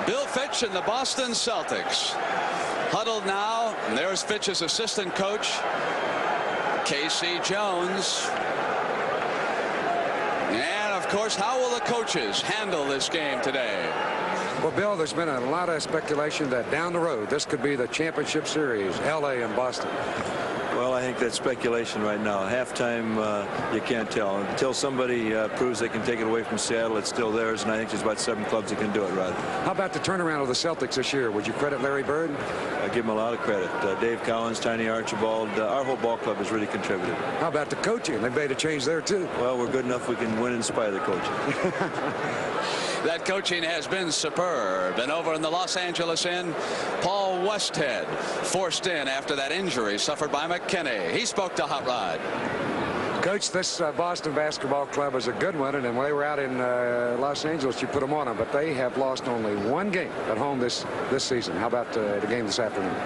Bill Fitch and the Boston Celtics huddled now. And there's Fitch's assistant coach, K.C. Jones. And of course, how will the coaches handle this game today? Well, Bill, there's been a lot of speculation that down the road this could be the championship series, L.A. and Boston. Well, I think that's speculation right now. Halftime, you can't tell. Until somebody proves they can take it away from Seattle, it's still theirs, and I think there's about 7 clubs that can do it, Rod. How about the turnaround of the Celtics this year? Would you credit Larry Bird? I give him a lot of credit. Dave Collins, Tiny Archibald, our whole ball club has really contributed. How about the coaching? They made a change there, too. Well, we're good enough we can win in spite of the coaching. That coaching has been superb. And over in the Los Angeles Inn, Paul Westhead forced in after that injury suffered by McKinney. He spoke to Hot Rod. Coach, this Boston basketball club is a good one, and when they were out in Los Angeles, you put them on them, but they have lost only 1 game at home this season. How about the game this afternoon?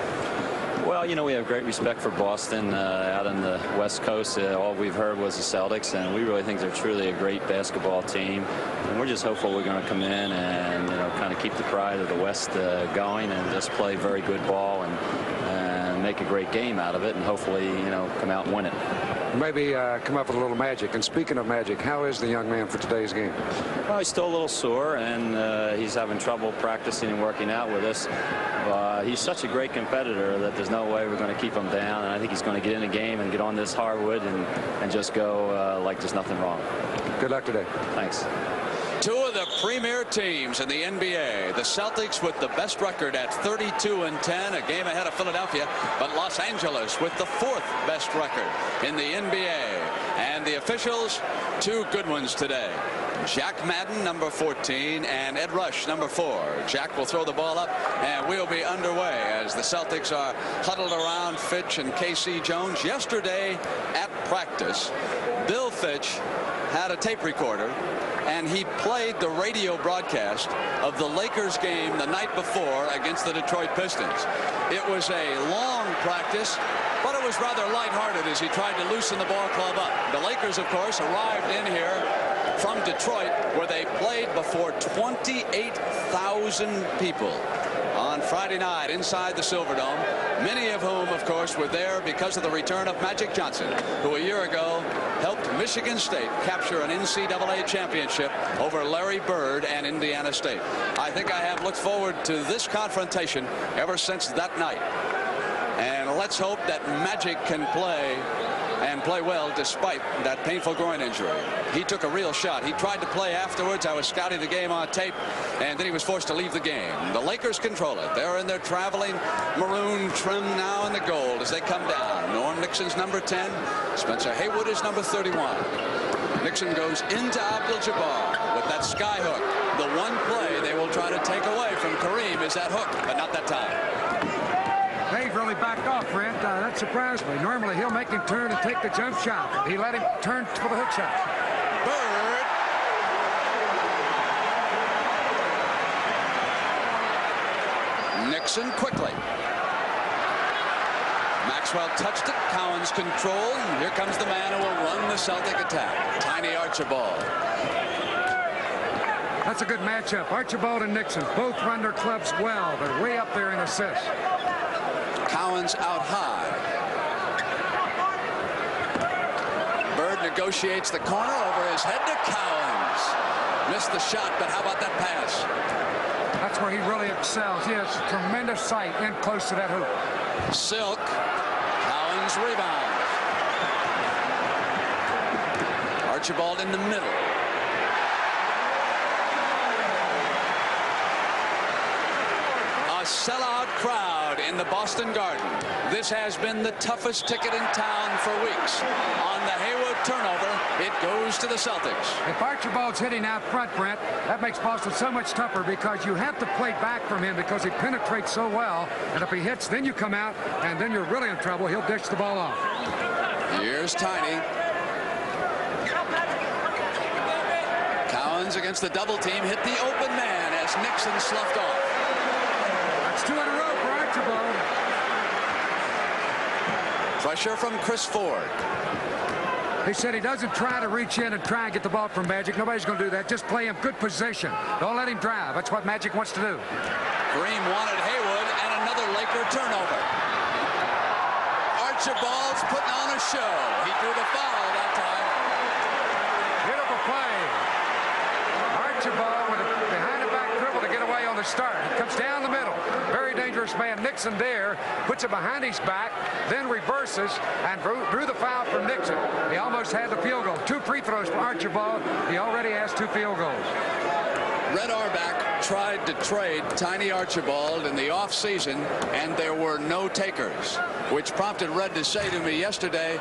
Well, you know, we have great respect for Boston out on the West Coast. All we've heard was the Celtics, and we really think they're truly a great basketball team. And we're just hopeful we're going to come in and, you know, kind of keep the pride of the West going and just play very good ball and make a great game out of it, and hopefully, you know, come out and win it. Maybe come up with a little magic. And speaking of magic, how is the young man for today's game? Well, he's still a little sore, and he's having trouble practicing and working out with us. He's such a great competitor that there's no way we're going to keep him down, and I think he's going to get in the game and get on this hardwood and just go like there's nothing wrong. Good luck today. Thanks. 2 of the premier teams in the NBA. The Celtics with the best record at 32-10, a game ahead of Philadelphia, but Los Angeles with the 4th best record in the NBA. And the officials, 2 good ones today. Jack Madden, number 14, and Ed Rush, number 4. Jack will throw the ball up, and we'll be underway as the Celtics are huddled around Fitch and K.C. Jones. Yesterday at practice, Bill Fitch had a tape recorder, and he played the radio broadcast of the Lakers game the night before against the Detroit Pistons. It was a long practice, but it was rather lighthearted as he tried to loosen the ball club up. The Lakers, of course, arrived in here from Detroit, where they played before 28,000 people on Friday night inside the Silverdome, many of whom, of course, were there because of the return of Magic Johnson, who a year ago helped Michigan State capture an NCAA championship over Larry Bird and Indiana State. I think I have looked forward to this confrontation ever since that night. And let's hope that Magic can play and play well despite that painful groin injury. He took a real shot. He tried to play afterwards. I was scouting the game on tape, and then he was forced to leave the game. The Lakers control it. They're in their traveling maroon trim now in the gold as they come down. Norm Nixon's number 10. Spencer Haywood is number 31. Nixon goes into Abdul-Jabbar with that sky hook. The one play they will try to take away from Kareem is that hook, but not that time. Dave really backed off, Brent. That surprised me. Normally, he'll make him turn and take the jump shot. He let him turn for the hook shot. Bird. Nixon quickly. Maxwell touched it. Cowens control. Here comes the man who will run the Celtic attack. Tiny Archibald. That's a good matchup. Archibald and Nixon both run their clubs well. They're way up there in assists. Cowens out high. Bird negotiates the corner over his head to Cowens. Missed the shot, but how about that pass? That's where he really excels. He has tremendous sight in close to that hoop. Silk. Cowens rebound. Archibald in the middle. A sellout crowd in the Boston Garden. This has been the toughest ticket in town for weeks. On the Haywood turnover, it goes to the Celtics. If Archibald's hitting out front, Brent, that makes Boston so much tougher because you have to play back from him because he penetrates so well. And if he hits, then you come out, and then you're really in trouble. He'll dish the ball off. Here's Tiny. Cowens against the double team hit the open man as Nixon sloughed off. That's 2 in a row for Archibald. Pressure from Chris Ford. He said he doesn't try to reach in and try and get the ball from Magic. Nobody's going to do that. Just play him good position. Don't let him drive. That's what Magic wants to do. Kareem wanted Haywood, and another Laker turnover. Archibald's putting on a show. He drew the foul that time. Beautiful play. Archibald with a behind-the-back dribble to get away on the start. He comes down the middle. Very dangerous man. Nixon there puts it behind his back, then reverses and drew the foul from Nixon. He almost had the field goal. 2 free throws for Archibald. He already has 2 field goals. Red Auerbach tried to trade Tiny Archibald in the offseason, and there were no takers, which prompted Red to say to me yesterday,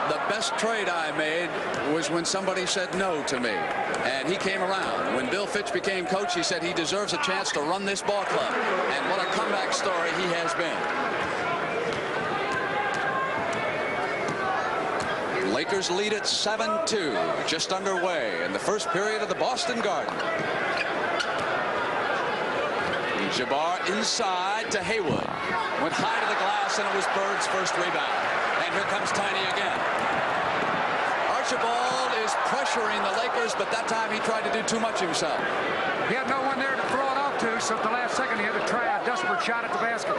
the best trade I made was when somebody said no to me. And he came around. When Bill Fitch became coach, he said he deserves a chance to run this ball club. And what a comeback story he has been. Lakers lead at 7-2, just underway in the first period of the Boston Garden. Jabbar inside to Haywood. Went high to the glass, and it was Bird's first rebound. And here comes Tiny again. Archibald is pressuring the Lakers, but that time he tried to do too much himself. He had no one there to throw it off to, so at the last second he had to try a desperate shot at the basket.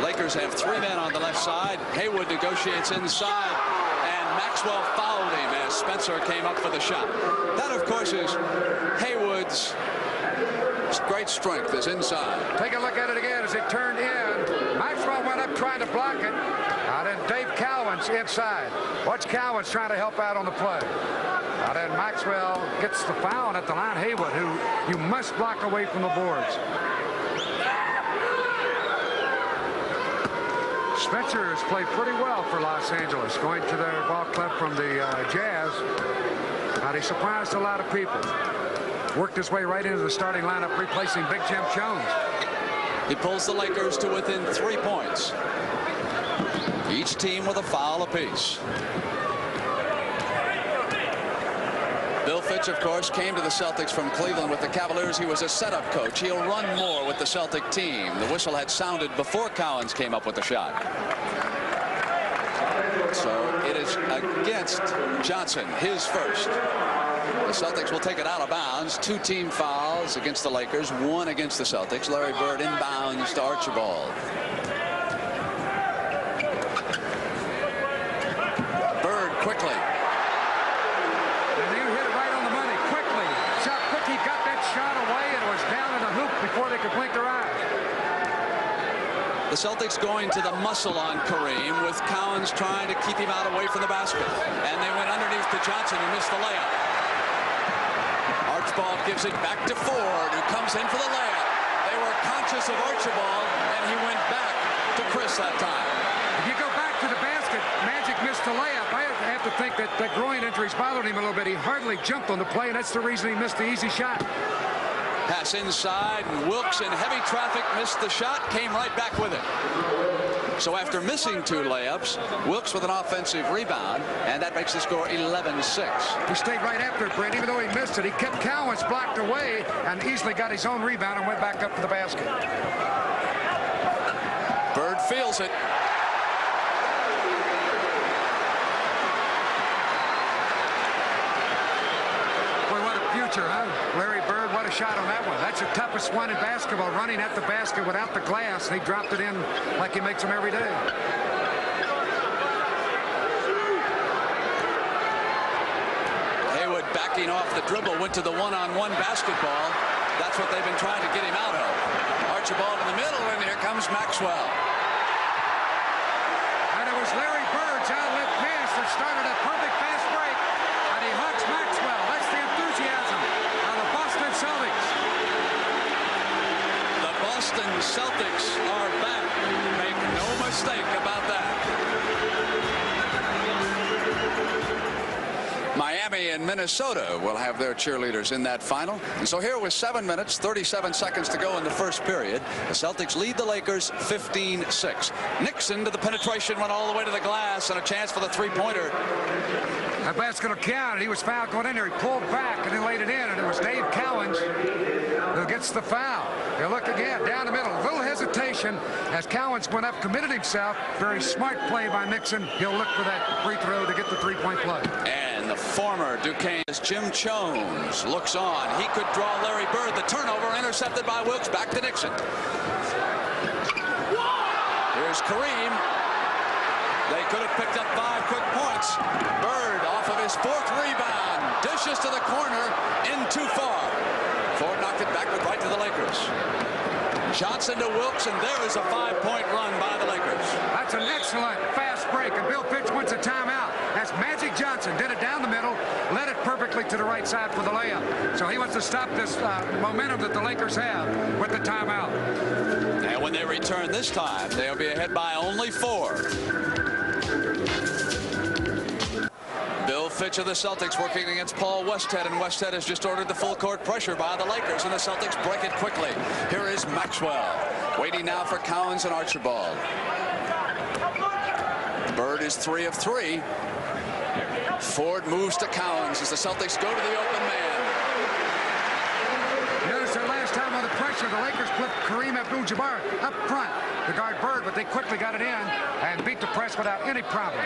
Lakers have 3 men on the left side. Haywood negotiates inside, and Maxwell fouled him as Spencer came up for the shot. That, of course, is Haywood's great strength is inside. Take a look at it again as it turned in. Maxwell went up trying to block it. And then Dave Cowan's inside. Watch Cowan's trying to help out on the play. And then Maxwell gets the foul at the line. Haywood, who you must block away from the boards. Spencer has played pretty well for Los Angeles, going to their ball club from the Jazz. And he surprised a lot of people. Worked his way right into the starting lineup, replacing Big Jim Jones. He pulls the Lakers to within 3 points. Each team with a foul apiece. Bill Fitch, of course, came to the Celtics from Cleveland with the Cavaliers. He was a setup coach. He'll run more with the Celtic team. The whistle had sounded before Cowens came up with the shot. So it is against Johnson, his first. The Celtics will take it out of bounds. 2 team fouls against the Lakers, 1 against the Celtics. Larry Bird inbounds to Archibald. Bird quickly. And you hit it right on the money quickly. Shot quick. He got that shot away, and it was down in the hoop before they could blink their eyes. The Celtics going to the muscle on Kareem, with Cowens trying to keep him out away from the basket. And they went underneath to Johnson, who missed the layup. Archibald gives it back to Ford, who comes in for the layup. They were conscious of Archibald, and he went back to Chris that time. If you go back to the basket, Magic missed the layup. I have to think that the groin injuries bothered him a little bit. He hardly jumped on the play, and that's the reason he missed the easy shot. Pass inside, and Wilkes in heavy traffic missed the shot, came right back with it. So after missing 2 layups, Wilkes with an offensive rebound, and that makes the score 11-6. He stayed right after it, Brent. Even though he missed it, he kept Cowens blocked away and easily got his own rebound and went back up to the basket. Bird feels it. Boy, what a future, huh? Larry Bird, what a shot on that one. That's the toughest one in basketball, running at the basket without the glass. And he dropped it in like he makes them every day. Haywood backing off the dribble, went to the one-on-one basketball. That's what they've been trying to get him out of. Archibald in the middle, and here comes Maxwell. And it was Larry Bird's outlet pass that started a perfect fast break. And he hugs Maxwell. That's the enthusiasm of the Boston Celtics. The Boston Celtics are back. Make no mistake about that. Miami and Minnesota will have their cheerleaders in that final. And so here with 7 minutes, 37 seconds to go in the first period, the Celtics lead the Lakers 15-6. Nixon to the penetration, went all the way to the glass, and a chance for the 3-pointer. That basket will count. He was fouled going in there. He pulled back and then laid it in, and it was Dave Cowens who gets the foul. You look again, down the middle. A little hesitation as Cowens went up, committed himself. Very smart play by Nixon. He'll look for that free throw to get the three-point play. And the former Duquesne, Jim Jones, looks on. He could draw Larry Bird. The turnover intercepted by Wilkes. Back to Nixon. Here's Kareem. They could have picked up 5 quick points. Bird off of his 4th rebound. Dishes to the corner. In too far. Ford knocked it backward right to the Lakers. Johnson to Wilkes, and there is a 5-point run by the Lakers. That's an excellent fast break, and Bill Fitch wants a timeout. As Magic Johnson did it down the middle, led it perfectly to the right side for the layup. So he wants to stop this momentum that the Lakers have with the timeout. And when they return this time, they'll be ahead by only 4. Bill Fitch of the Celtics working against Paul Westhead, and Westhead has just ordered the full court pressure by the Lakers, and the Celtics break it quickly. Here is Maxwell waiting now for Cowens and Archibald. Bird is 3 of 3. Ford moves to Cowens as the Celtics go to the open man. Notice that last time on the pressure, the Lakers put Kareem Abdul-Jabbar up front to guard Bird, but they quickly got it in and beat the press without any problem.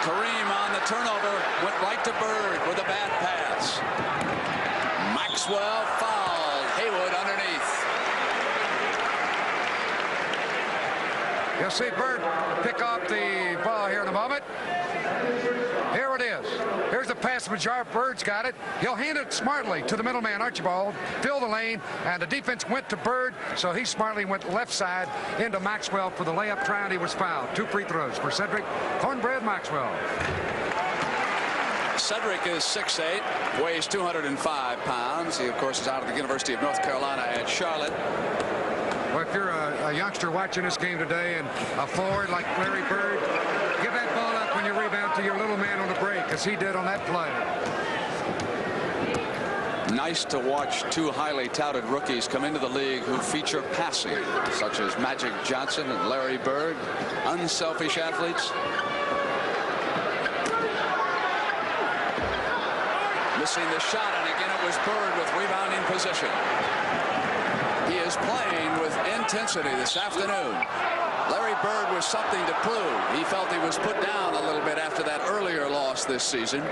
Kareem on the turnover, went right to Bird with a bad pass. Maxwell fouled. Haywood underneath. You'll see Bird pick up the ball here in a moment. Here it is. Here's the pass from Jar. Bird's got it. He'll hand it smartly to the middleman, Archibald. Fill the lane, and the defense went to Bird, so he smartly went left side into Maxwell for the layup try, and he was fouled. 2 free throws for Cedric Cornbread Maxwell. Cedric is 6'8", weighs 205 pounds. He, of course, is out of the University of North Carolina at Charlotte. Well, if you're a youngster watching this game today and a forward like Larry Bird, give that ball up when you rebound to your little man on the break, as he did on that play. Nice to watch 2 highly touted rookies come into the league who feature passing, such as Magic Johnson and Larry Bird, unselfish athletes. Missing the shot, and again it was Bird with rebounding position. He is playing with intensity this afternoon. Larry Bird was something to prove. He felt he was put down a little bit after that earlier loss this season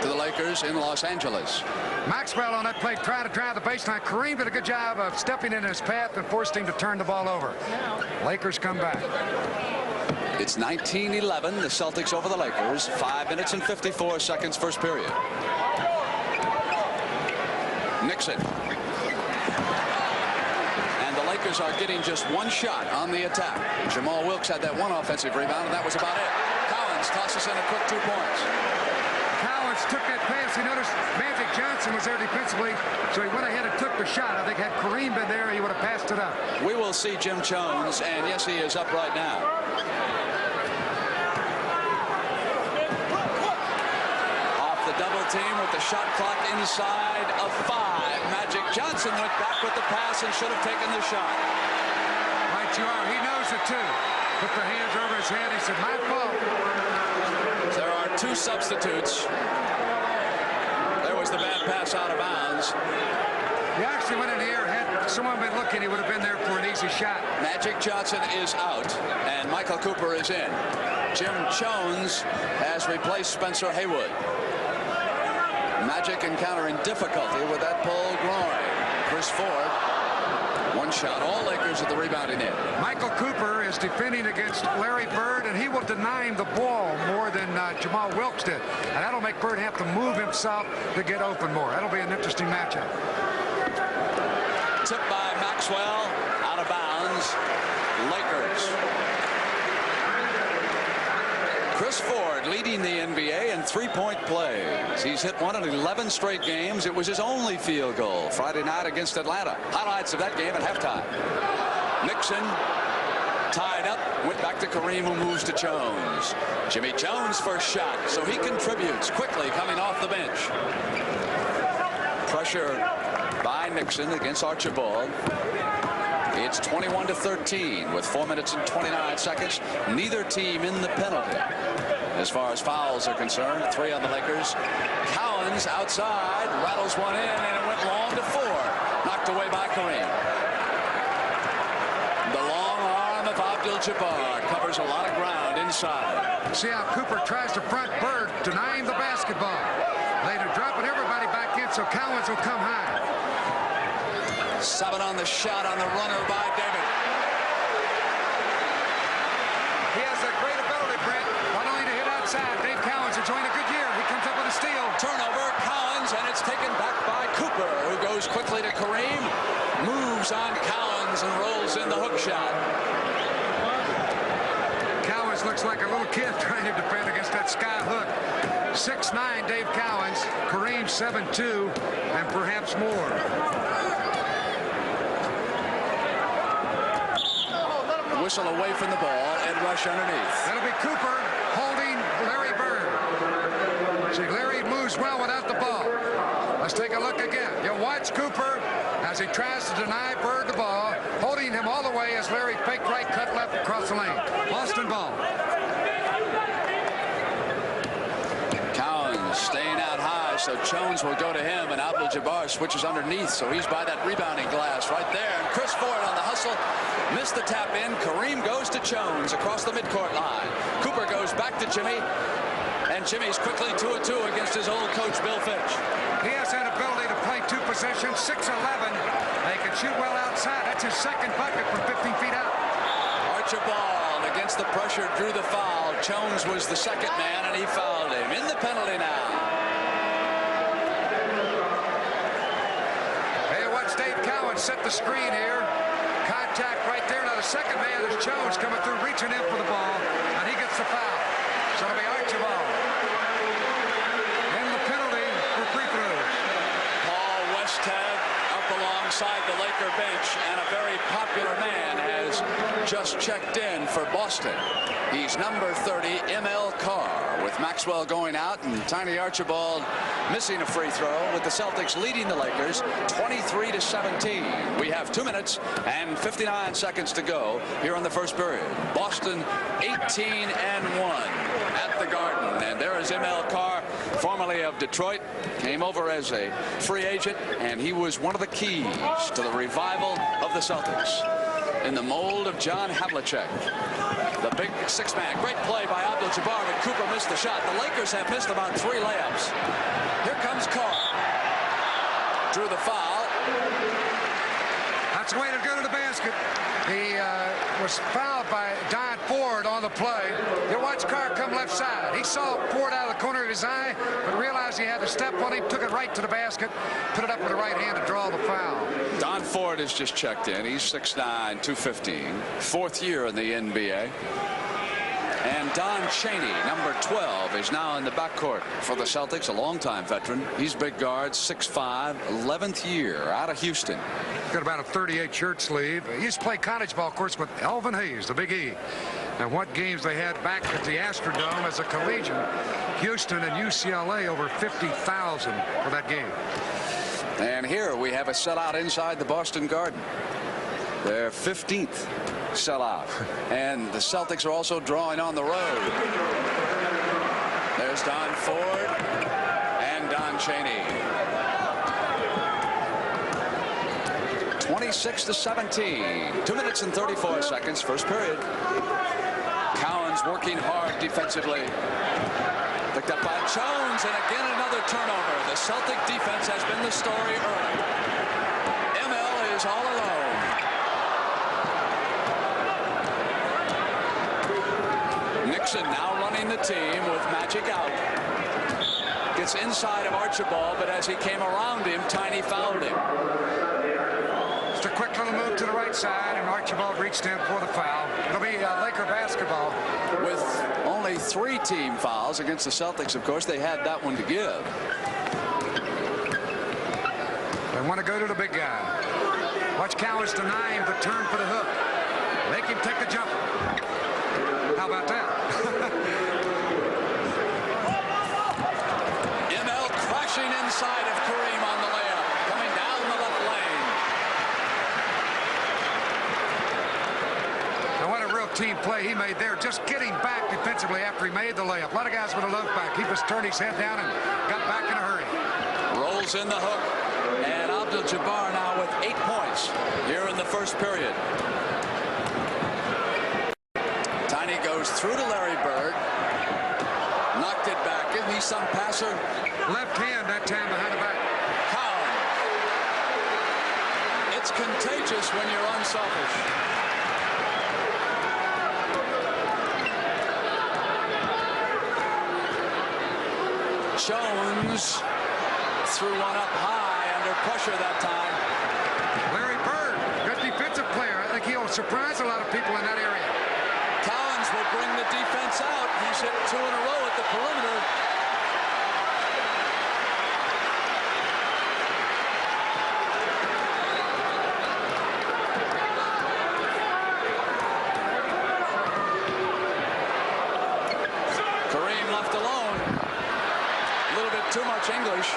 to the Lakers in Los Angeles. Maxwell on that play tried to drive the baseline. Kareem did a good job of stepping in his path and forced him to turn the ball over. Lakers come back. It's 19-11, the Celtics over the Lakers. 5 minutes and 54 seconds, first period. Nixon. And the Lakers are getting just 1 shot on the attack. Jamal Wilkes had that 1 offensive rebound, and that was about it. Cowens tosses in a quick 2 points. Cowens took that pass. He noticed Magic Johnson was there defensively, so he went ahead and took the shot. I think had Kareem been there, he would have passed it up. We will see Jim Jones, and yes, he is up right now. Off the double team with the shot clock inside of 5. Magic Johnson went back with the pass and should have taken the shot. Right you are. He knows it too. Put the hands over his head. He said, my fault. There are 2 substitutes. There was the bad pass out of bounds. He actually went in the air. Had someone been looking, he would have been there for an easy shot. Magic Johnson is out, and Michael Cooper is in. Jim Jones has replaced Spencer Haywood. Magic encountering difficulty with that pulled groin. Chris Ford, 1 shot. All Lakers at the rebounding end. Michael Cooper is defending against Larry Bird, and he will deny him the ball more than Jamal Wilkes did. And that'll make Bird have to move himself to get open more. That'll be an interesting matchup. Tipped by Maxwell, out of bounds. Lakers. Chris Ford leading the NBA in 3-point plays. He's hit 1 in 11 straight games. It was his only field goal Friday night against Atlanta. Highlights of that game at halftime. Nixon tied up, went back to Kareem, who moves to Jones. Jimmy Jones first shot, so he contributes quickly coming off the bench. Pressure by Nixon against Archibald. It's 21-13 with 4 minutes and 29 seconds. Neither team in the penalty. as far as fouls are concerned. 3 on the Lakers. Cowens outside, rattles one in, and it went long to 4. Knocked away by Kareem. The long arm of Abdul-Jabbar covers a lot of ground inside. See how Cooper tries to front Bird, denying the basketball. Later dropping everybody back in so Cowens will come high. 7 on the shot on the runner by David. He has a great ability, Brent, not only to hit outside. Dave Cowens enjoying a good year. He comes up with a steal. Turnover, Cowens, and it's taken back by Cooper, who goes quickly to Kareem, moves on Cowens and rolls in the hook shot. Cowens looks like a little kid trying to defend against that sky hook. 6'9", Dave Cowens, Kareem 7'2", and perhaps more. Whistle away from the ball and rush underneath. That'll be Cooper holding Larry Bird. See, Larry moves well without the ball. Let's take a look again. You watch Cooper as he tries to deny Bird the ball, holding him all the way as Larry fake right, cut left across the lane. Boston ball. Cowens staying out high, so Jones will go to him, and Abdul-Jabbar switches underneath, so he's by that rebounding glass right there. And Chris Ford on the hustle, missed the tap in. Kareem goes to Jones across the midcourt line. Cooper goes back to Jimmy, and Jimmy's quickly 2-2 against his old coach, Bill Finch. He has that ability to play 2 possessions, 6'11". They can shoot well outside. That's his second bucket from 15 feet out. Archibald against the pressure drew the foul. Jones was the second man, and he fouled him. In the penalty now. Hey, watch Dave Cowens set the screen here. Contact right there. Now the second man is Jones coming through, reaching in for the ball, and he gets the foul. So it'll be Archibald. And the penalty for free throws. Paul Westhead up alongside the Laker bench, and a very popular man has just checked in for Boston. He's number 30, M.L. Carr, with Maxwell going out and Tiny Archibald missing a free throw, with the Celtics leading the Lakers 23-17. We have 2 minutes and 59 seconds to go here in the first period. Boston 18-1 at the Garden, and there is M.L. Carr, formerly of Detroit, came over as a free agent, and he was one of the keys to the revival of the Celtics in the mold of John Havlicek. The big 6-man. Great play by Abdul-Jabbar, but Cooper missed the shot. The Lakers have missed about 3 layups. Here comes Carr. Drew the foul. That's the way to go to the basket. He was fouled by Don Ford on the play. You watch Carr come left side. He saw Ford out of the corner of his eye, but realized he had to step on him, took it right to the basket, put it up with the right hand to draw the foul. Don Ford has just checked in. He's 6'9", 215, 4th year in the NBA. And Don Chaney, number 12, is now in the backcourt for the Celtics, a longtime veteran. He's big guard, 6'5", 11th year out of Houston. Got about a 38 shirt sleeve. He used to play college ball, of course, with Elvin Hayes, the Big E. And what games they had back at the Astrodome as a collegiate. Houston and UCLA over 50,000 for that game. And here we have a sellout inside the Boston Garden. Their 15th sellout. And the Celtics are also drawing on the road. There's Don Ford and Don Chaney. 26-17. 2 minutes and 34 seconds. First period. Cowens working hard defensively. Picked up by Jones, and again another turnover. The Celtic defense has been the story early. ML is all alone. Nixon now running the team with Magic out. Gets inside of Archibald, but as he came around him, Tiny fouled him. Just a quick little move to the right side, and Archibald reached in for the foul. It'll be Laker basketball. With only 3 team fouls against the Celtics, of course, they had that one to give. They want to go to the big guy. Watch Cowens deny him the turn for the hook. Make him take the jump. How about that? ML crashing inside of Kareem on the layup, coming down the left lane. Now what a real team play he made there, just getting back defensively after he made the layup. A lot of guys would have loved back. He just turned his head down and got back in a hurry. Rolls in the hook, and Abdul-Jabbar now with 8 points here in the first period. Tiny goes through to Larry Bird. Knocked it back. Isn't he some passer? Left hand that time behind the back. Cowan. It's contagious when you're unselfish. Jones threw one up high under pressure that time. Larry Bird, good defensive player. I think he'll surprise a lot of people in that area. Collins will bring the defense out. He's hit 2 in a row at the perimeter. Kareem left alone. A little bit too much English.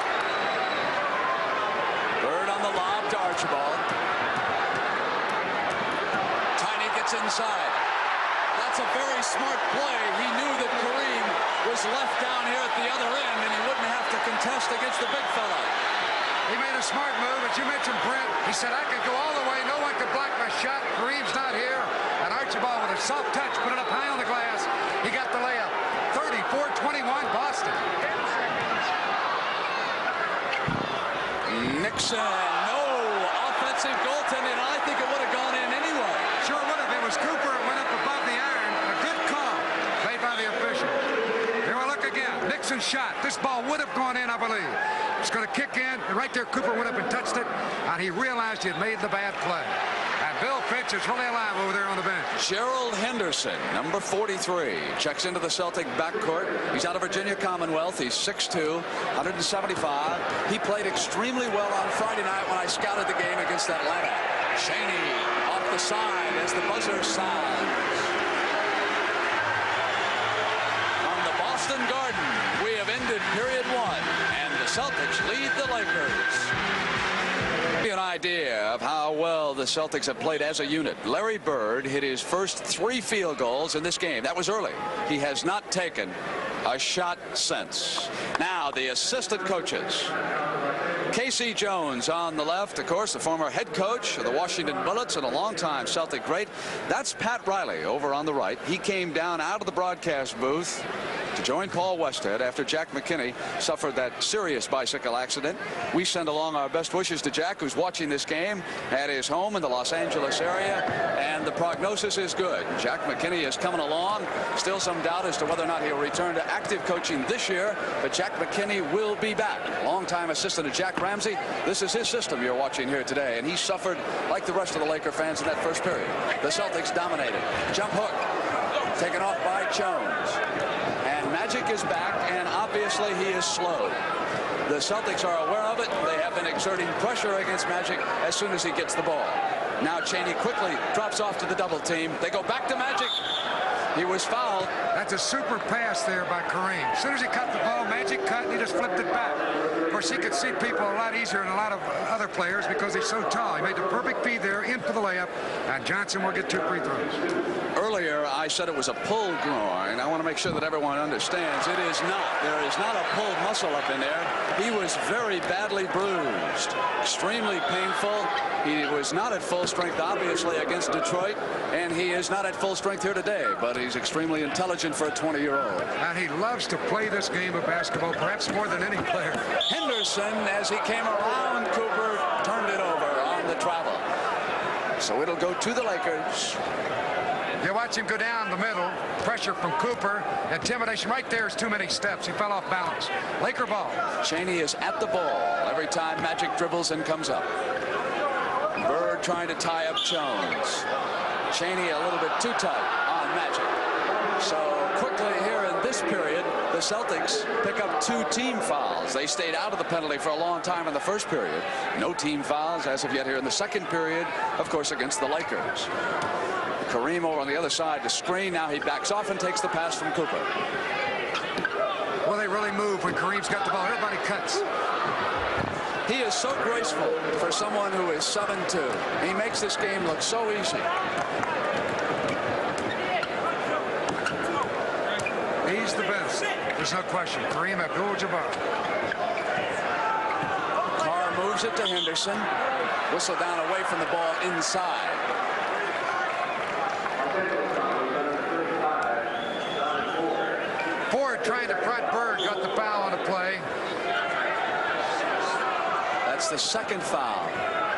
Bird on the lob to Archibald. Tiny gets inside. That's a very smart play. He knew that Kareem was left down here at the other end, and he wouldn't have to contest against the big fella. He made a smart move, as you mentioned, Brent. He said, I could go all the way. No one could block my shot. Kareem's not here. And Archibald, with a soft touch, put it up high on the glass. He got the layup. 34-21, Boston. Nixon, no offensive goaltending. I think it would have gone in anyway. Sure would have. It was Cooper. It went up above the iron. A good call made by the official. Here we look again. Nixon's shot. This ball would have gone in, I believe. It's going to kick in. And right there, Cooper went up and touched it. And he realized he had made the bad play. And Bill Finch is really alive over there on the bench. Gerald Henderson, number 43, checks into the Celtic backcourt. He's out of Virginia Commonwealth. He's 6'2", 175. He played extremely well on Friday night when I scouted the game against Atlanta. Cheney off the side as the buzzer sounds. On the Boston Garden, we have ended period 1, and the Celtics lead the Lakers. An idea of how well the Celtics have played as a unit. Larry Bird hit his first 3 field goals in this game. That was early. He has not taken a shot since. Now the assistant coaches. Casey Jones on the left, of course, the former head coach of the Washington Bullets and a longtime Celtic great. That's Pat Riley over on the right. He came down out of the broadcast booth to join Paul Westhead after Jack McKinney suffered that serious bicycle accident. We send along our best wishes to Jack, who's watching this game at his home in the Los Angeles area, and the prognosis is good. Jack McKinney is coming along. Still some doubt as to whether or not he'll return to active coaching this year, but Jack McKinney will be back. Longtime assistant of Jack Ramsey. This is his system you're watching here today, and he suffered like the rest of the Laker fans in that first period. The Celtics dominated. Jump hook taken off by Jones. Magic is back, and obviously he is slow. The Celtics are aware of it. They have been exerting pressure against Magic as soon as he gets the ball. Now Cheney quickly drops off to the double team. They go back to Magic. He was fouled. That's a super pass there by Kareem. As soon as he cut the ball, Magic cut, and he just flipped it back. Of course, he could see people a lot easier than a lot of other players because he's so tall. He made the perfect feed there in for the layup, and Johnson will get 2 free throws. Earlier, I said it was a pulled groin. I want to make sure that everyone understands it is not. There is not a pulled muscle up in there. He was very badly bruised, extremely painful. He was not at full strength, obviously, against Detroit, and he is not at full strength here today, but he's extremely intelligent for a 20-year-old. And he loves to play this game of basketball, perhaps more than any player. Henderson, as he came around Cooper, turned it over on the travel. So it'll go to the Lakers. You watch him go down the middle. Pressure from Cooper. Intimidation. Right there is too many steps. He fell off balance. Laker ball. Cheney is at the ball every time Magic dribbles and comes up. Bird trying to tie up Jones. Cheney a little bit too tight on Magic. So quickly here in this period, the Celtics pick up 2 team fouls. They stayed out of the penalty for a long time in the first period. No team fouls as of yet here in the second period, of course, against the Lakers. Kareem over on the other side to screen. Now he backs off and takes the pass from Cooper. Well, they really move when Kareem's got the ball. Everybody cuts. He is so graceful for someone who is 7'2". He makes this game look so easy. is the best. There's no question. Kareem Abdul-Jabbar. Carr moves it to Henderson. Whistle down away from the ball inside. Ford trying to front Bird, got the foul on the play. That's the second foul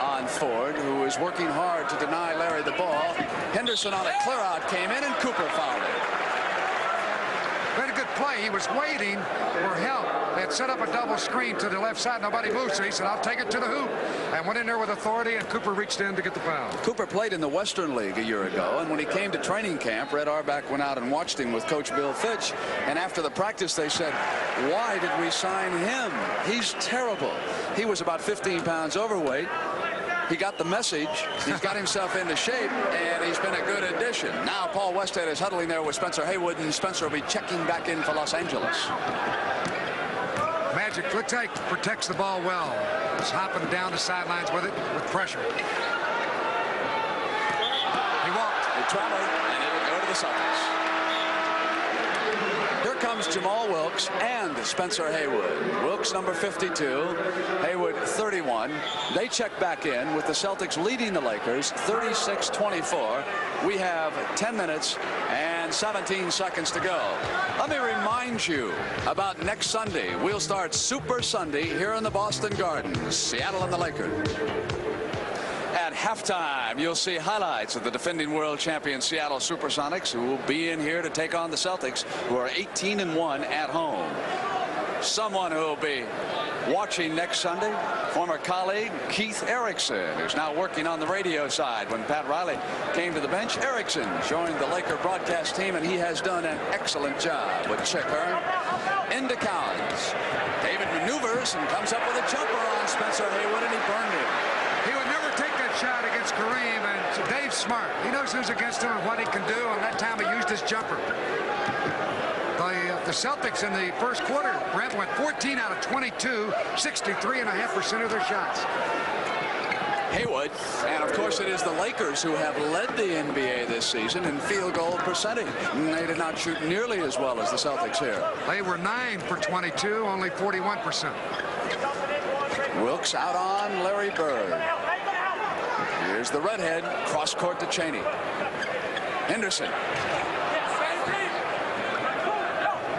on Ford, who is working hard to deny Larry the ball. Henderson on a clear out came in, and Cooper fouled him. Very good play. He was waiting for help. They had set up a double screen to the left side. Nobody moved, so he said, I'll take it to the hoop. And went in there with authority, and Cooper reached in to get the foul. Cooper played in the Western League a year ago, and when he came to training camp, Red Auerbach went out and watched him with Coach Bill Fitch. And after the practice, they said, why did we sign him? He's terrible. He was about 15 pounds overweight. He got the message. He's got himself into shape, and he's been a good addition. Now Paul Westhead is huddling there with Spencer Haywood, and Spencer will be checking back in for Los Angeles. Magic looks like protects the ball well. He's hopping down the sidelines with it with pressure. He walked. He traveled, and it'll go to the Celtics. Here comes Jamal Wilkes and Spencer Haywood. Wilkes number 52, Haywood 31. They check back in with the Celtics leading the Lakers 36-24. We have 10 minutes and 17 seconds to go. Let me remind you about next Sunday. We'll start Super Sunday here in the Boston Garden. Seattle and the Lakers. At halftime, you'll see highlights of the defending world champion Seattle Supersonics, who will be in here to take on the Celtics, who are 18-1 at home. Someone who will be watching next Sunday, former colleague Keith Erickson, who's now working on the radio side. When Pat Riley came to the bench, Erickson joined the Laker broadcast team, and he has done an excellent job with Chick Hearn. Into Collins. David maneuvers and comes up with a jumper on Spencer Haywood, and he burned him. He would never take that shot against Kareem, and Dave's smart. He knows who's against him and what he can do, and that time he used his jumper. The Celtics in the first quarter, Brent, went 14 out of 22, 63.5% of their shots. Haywood, and of course it is the Lakers who have led the NBA this season in field goal percentage. They did not shoot nearly as well as the Celtics here. They were 9 for 22, only 41%. Wilkes out on Larry Bird. Here's the redhead, cross court to Cheney. Henderson.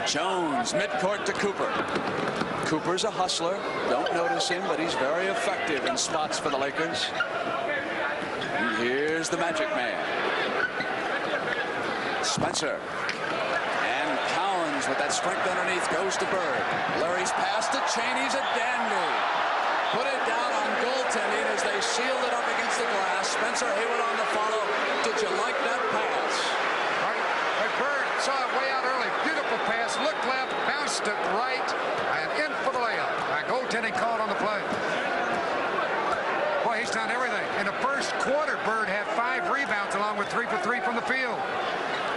Jones, midcourt to Cooper. Cooper's a hustler. Don't notice him, but he's very effective in spots for the Lakers. And here's the Magic Man. Spencer. And Collins with that strength underneath goes to Bird. Larry's pass to Cheney's a dandy. Put it down on goaltending as they sealed it up against the glass. Spencer Haywood on the follow. Did you like that pass? Right. Bird saw it way out early. Beautiful pass. Looked left, bounced it right, and in for the layup. Goaltending called on the play. Boy, he's done everything. In the first quarter, Bird had 5 rebounds along with 3 for 3 from the field.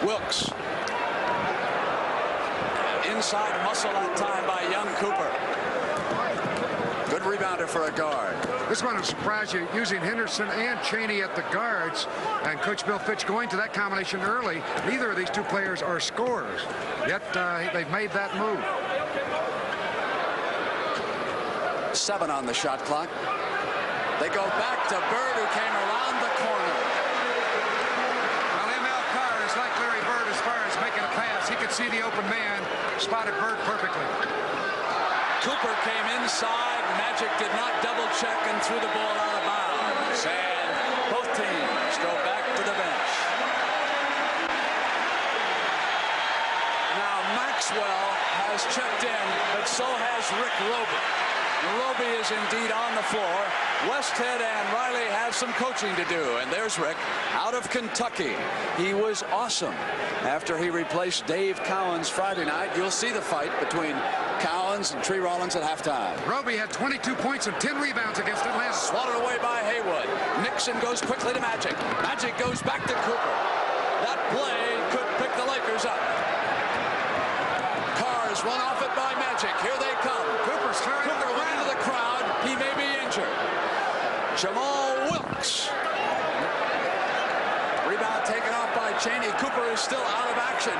Wilkes. Inside muscle that time by young Cooper. Good rebounder for a guard. This one will surprise you, using Henderson and Cheney at the guards, and Coach Bill Fitch going to that combination early. Neither of these two players are scorers, yet they've made that move. 7 on the shot clock. They go back to Bird, who came around the corner. Well, M.L. Carr is like Larry Bird as far as making a pass. He could see the open man, spotted Bird perfectly. Cooper came inside. Magic did not double check and threw the ball out of bounds. And both teams go back to the bench. Now Maxwell has checked in, but so has Rick Roby. Roby is indeed on the floor. Westhead and Riley have some coaching to do. And there's Rick out of Kentucky. He was awesome after he replaced Dave Cowens Friday night. You'll see the fight between Cowens and Tree Rollins at halftime. Roby had 22 points and 10 rebounds against Atlanta. Swatted away by Haywood. Nixon goes quickly to Magic. Magic goes back to Cooper. That play could pick the Lakers up. Cars run off it by Magic. Here they come. Cooper's carrying Cooper went into the crowd. He may be injured. Jamal Wilkes. Rebound taken off by Cheney. Cooper is still out of action.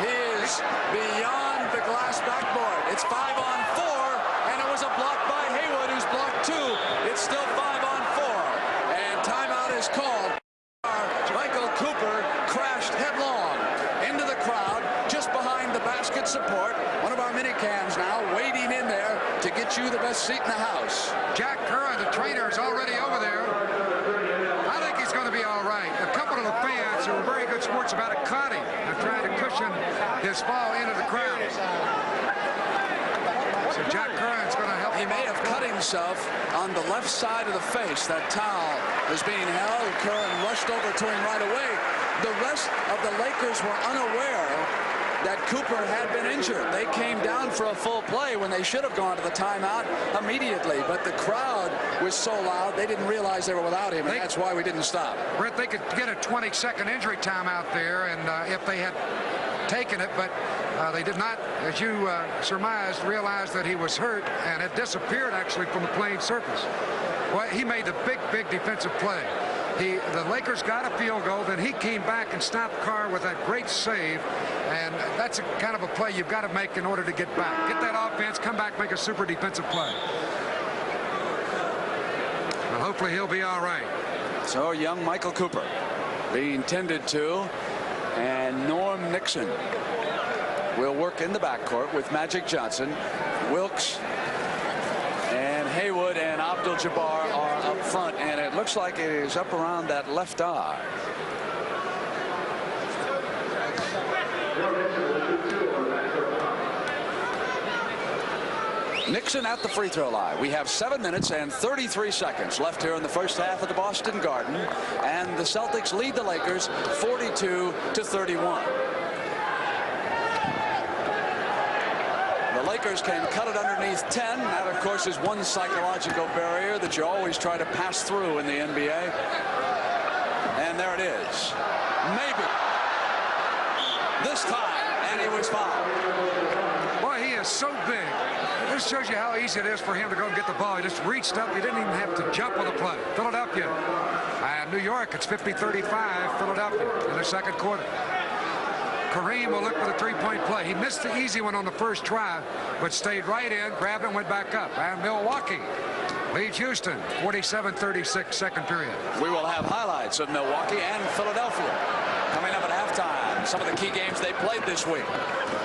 He is beyond the glass backboard. It's 5-on-4, and it was a block by Haywood, who's blocked 2. It's still 5-on-4, and timeout is called. Michael Cooper crashed headlong into the crowd just behind the basket support. One of our mini cams now waiting in there to get you the best seat in the house. Jack Curran, the trainer, is already over there. I think he's going to be all right. A couple of the fans who are very good sports about it caught him and tried to cushion his fall into the crowd. So Jack Curran's going to help. He may have cut himself on the left side of the face. That towel is being held. Curran rushed over to him right away. The rest of the Lakers were unaware that Cooper had been injured. They came down for a full play when they should have gone to the timeout immediately. But the crowd was so loud, they didn't realize they were without him, and that's why we didn't stop. Brett, they could get a 20-second injury timeout there, and if they had taken it, but they did not, as you surmised, realize that he was hurt and had disappeared actually from the playing surface. Well, he made the big defensive play. The Lakers got a field goal, then he came back and stopped Carr with that great save, and that's a kind of a play you've got to make in order to get back. Get that offense, come back, make a super defensive play. Well, hopefully he'll be all right. So young Michael Cooper being tended to, and Norm Nixon will work in the backcourt with Magic Johnson. Wilkes and Haywood and Abdul-Jabbar are up front, and it looks like it is up around that left eye. Nixon at the free throw line. We have 7 minutes and 33 seconds left here in the first half of the Boston Garden, and the Celtics lead the Lakers 42-31. The Lakers can cut it underneath 10. That, of course, is one psychological barrier that you always try to pass through in the NBA. And there it is. Maybe. This time, and he was fouled. Boy, he is so big. This shows you how easy it is for him to go and get the ball. He just reached up. He didn't even have to jump on the play. Philadelphia. And New York, it's 50-35, Philadelphia in the second quarter. Kareem will look for the three-point play. He missed the easy one on the first try, but stayed right in, grabbed it, and went back up. And Milwaukee leads Houston 47-36, second period. We will have highlights of Milwaukee and Philadelphia coming up at halftime. Some of the key games they played this week.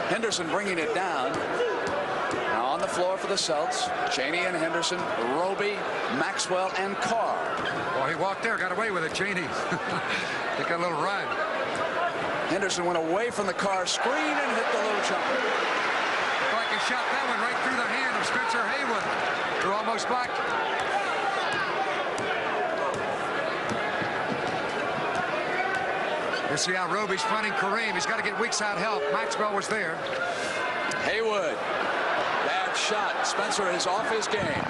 Henderson bringing it down. Now on the floor for the Celts, Cheney and Henderson, Roby, Maxwell, and Carr. Well, he walked there, got away with it, Cheney. Took a little run. Henderson went away from the Carr screen and hit the low jumper. Like he shot that one right through the hand of Spencer Haywood, who almost blocked it. You see how Roby's fronting Kareem. He's got to get weak side help. Maxwell was there. Haywood. Bad shot. Spencer is off his game.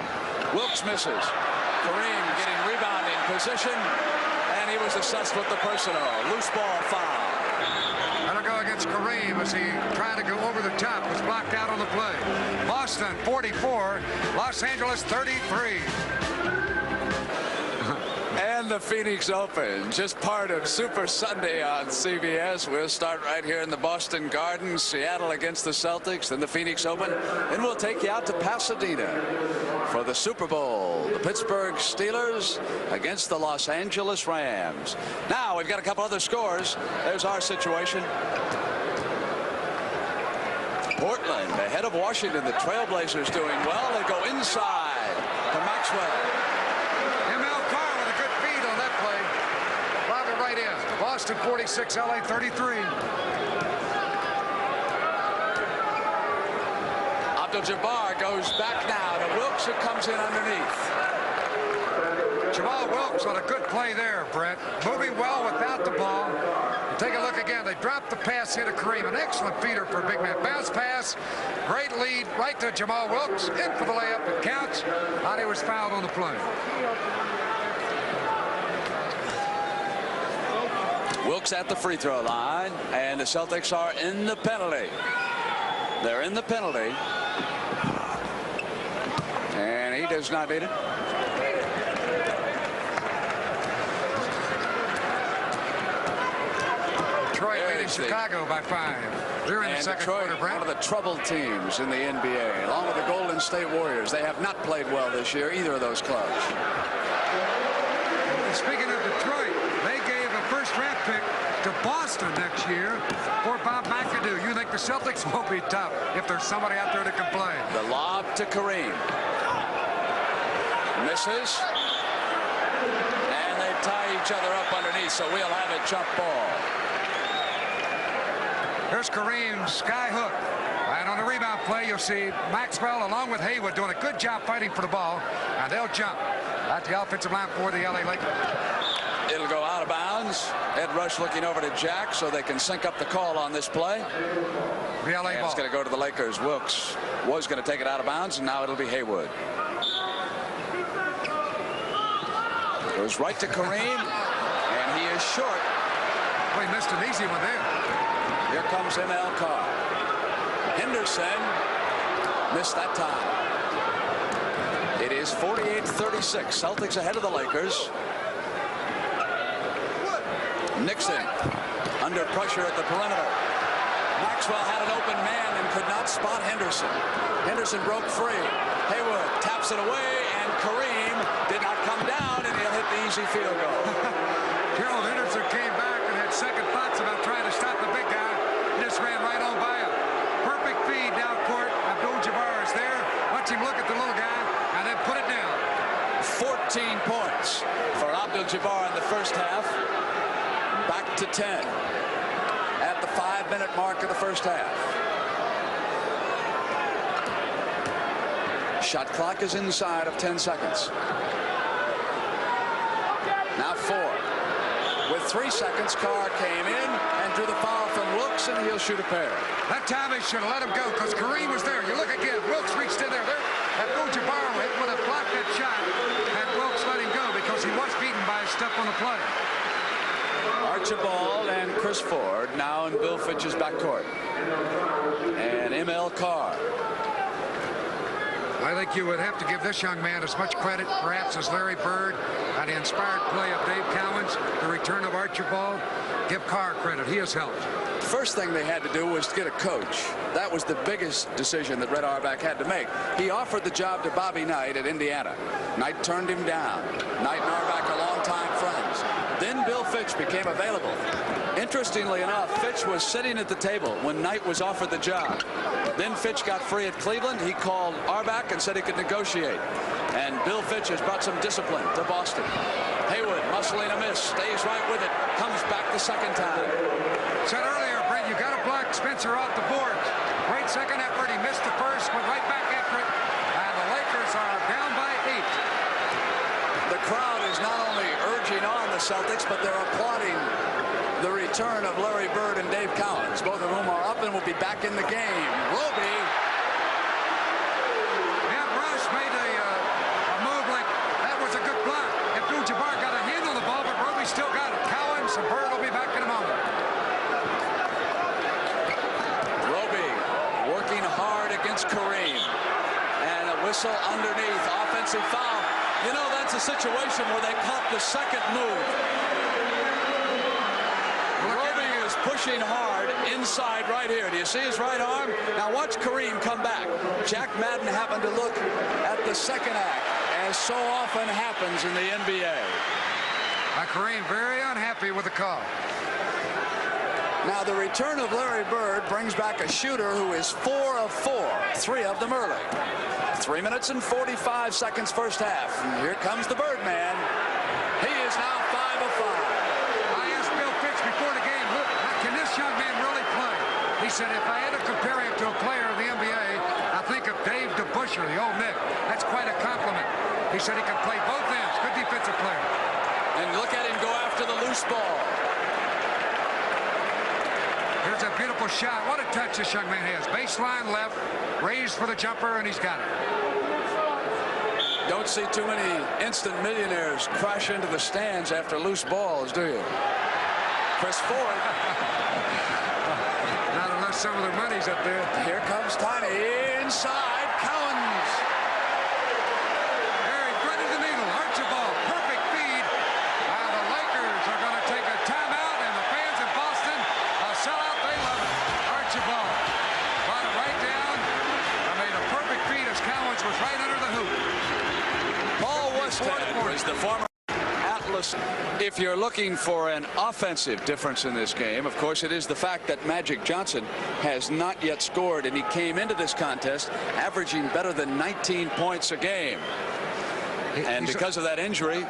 Wilkes misses. Kareem getting rebounding position. And he was assessed with the personal. Loose ball foul. That'll go against Kareem as he tried to go over the top. Was blocked out on the play. Boston 44. Los Angeles 33. And the Phoenix Open, just part of Super Sunday on CBS. We'll start right here in the Boston Garden. Seattle against the Celtics, then the Phoenix Open. Then we'll take you out to Pasadena for the Super Bowl. The Pittsburgh Steelers against the Los Angeles Rams. Now we've got a couple other scores. There's our situation. Portland ahead of Washington. The Trailblazers doing well. They go inside to Maxwell. Boston 46, LA 33. Abdul-Jabbar goes back now to Wilkes, who comes in underneath. Jamal Wilkes on a good play there, Brett. Moving well without the ball. Take a look again. They dropped the pass into Kareem. An excellent feeder for a big man. Bounce pass. Great lead right to Jamal Wilkes. In for the layup. It counts. And he was fouled on the play. Wilkes at the free throw line, and the Celtics are in the penalty. They're in the penalty. And he does not need it. Detroit leading beating Chicago by 5. They're in the second Detroit, quarter, Brent. one of the troubled teams in the NBA, along with the Golden State Warriors. They have not played well this year, either of those clubs. And speaking of Detroit, they gave a first-round pick to Boston next year for Bob McAdoo. You think the Celtics will be tough if there's somebody out there that can play? The lob to Kareem. Misses. And they tie each other up underneath, so we'll have a jump ball. Here's Kareem's sky hook. And on the rebound play, you'll see Maxwell along with Haywood doing a good job fighting for the ball. And they'll jump at the offensive line for the LA Lakers. It'll go out of bounds. Ed Rush looking over to Jack so they can sync up the call on this play. The LA And ball. it's going to go to the Lakers. Wilkes was going to take it out of bounds, and now it'll be Haywood. Goes right to Kareem, and he is short. Well, he missed an easy one there. Here comes M.L. Carr. Henderson missed that time. It is 48-36. Celtics ahead of the Lakers. Nixon under pressure at the perimeter. Maxwell had an open man and could not spot Henderson. Henderson broke free. Haywood taps it away, and Kareem did not come down, and he'll hit the easy field goal. Gerald Henderson came back and had second thoughts about trying to stop the big guy. He just ran right on by him. Perfect feed down court. Abdul-Jabbar is there. Watch him look at the little guy and then put it down. 14 points for Abdul-Jabbar in the first half. Back to 10 at the 5-minute mark of the first half. Shot clock is inside of 10 seconds. Now 4. With 3 seconds, Carr came in and drew the foul from Wilkes, and he'll shoot a pair. That time they should have let him go because Kareem was there. You look again. Wilkes reached in there. Abdul-Jabbar would have blocked that shot had Wilkes let him go because he was beaten by a step on the play. Archibald and Chris Ford now in Bill Fitch's backcourt. And M.L. Carr. I think you would have to give this young man as much credit, perhaps, as Larry Bird and the inspired play of Dave Cowens, the return of Archibald. Give Carr credit. He has helped. First thing they had to do was to get a coach. That was the biggest decision that Red Auerbach had to make. He offered the job to Bobby Knight at Indiana. Knight turned him down. Knight and Auerbach are longtime friends. Then Bill Fitch became available. Interestingly enough, Fitch was sitting at the table when Knight was offered the job. Then Fitch got free at Cleveland. He called Auerbach and said he could negotiate. And Bill Fitch has brought some discipline to Boston. Haywood muscling a miss, stays right with it, comes back the second time. Said earlier, Brent, you got to block Spencer off the boards. Great second effort. He missed the first, went right back after it, and the Lakers are down by 8. The crowd is not only urging on the Celtics, but they're applauding the return of Larry Bird and Dave Cowens, both of whom are up and will be back in the game. Roby. Yeah, Rush made a move like that was a good block. Abdul-Jabbar got a hand on the ball, but Roby still got it. Cowens and Bird will be back in a moment. Roby working hard against Kareem. And a whistle underneath. Offensive foul. You know, that's a situation where they caught the second move. Roby is pushing hard inside right here. Do you see his right arm? Now watch Kareem come back. Jack Madden happened to look at the second act, as so often happens in the NBA. Kareem very unhappy with the call. Now the return of Larry Bird brings back a shooter who is 4 of 4, 3 of them early. 3 minutes and 45 seconds first half. And here comes the Birdman. He is now 5 of 5. I asked Bill Fitch before the game, look, can this young man really play? He said, if I had to compare him to a player in the NBA, I think of Dave DeBusschere, the old Knick. That's quite a compliment. He said he can play both ends. Good defensive player. And look at him go after the loose ball. Here's a beautiful shot. What a touch this young man has. Baseline left, raised for the jumper, and he's got it. Don't see too many instant millionaires crash into the stands after loose balls, do you? Chris Ford. Not unless some of their money's up there. Here comes Tiny inside. Cowens. There he threaded the needle. Archibald. Perfect feed. Now the Lakers are going to take a timeout, and the fans in Boston are celebrating. West Head was the former Atlas. If you're looking for an offensive difference in this game, of course, it is the fact that Magic Johnson has not yet scored, and he came into this contest averaging better than 19 points a game. And because of that injury,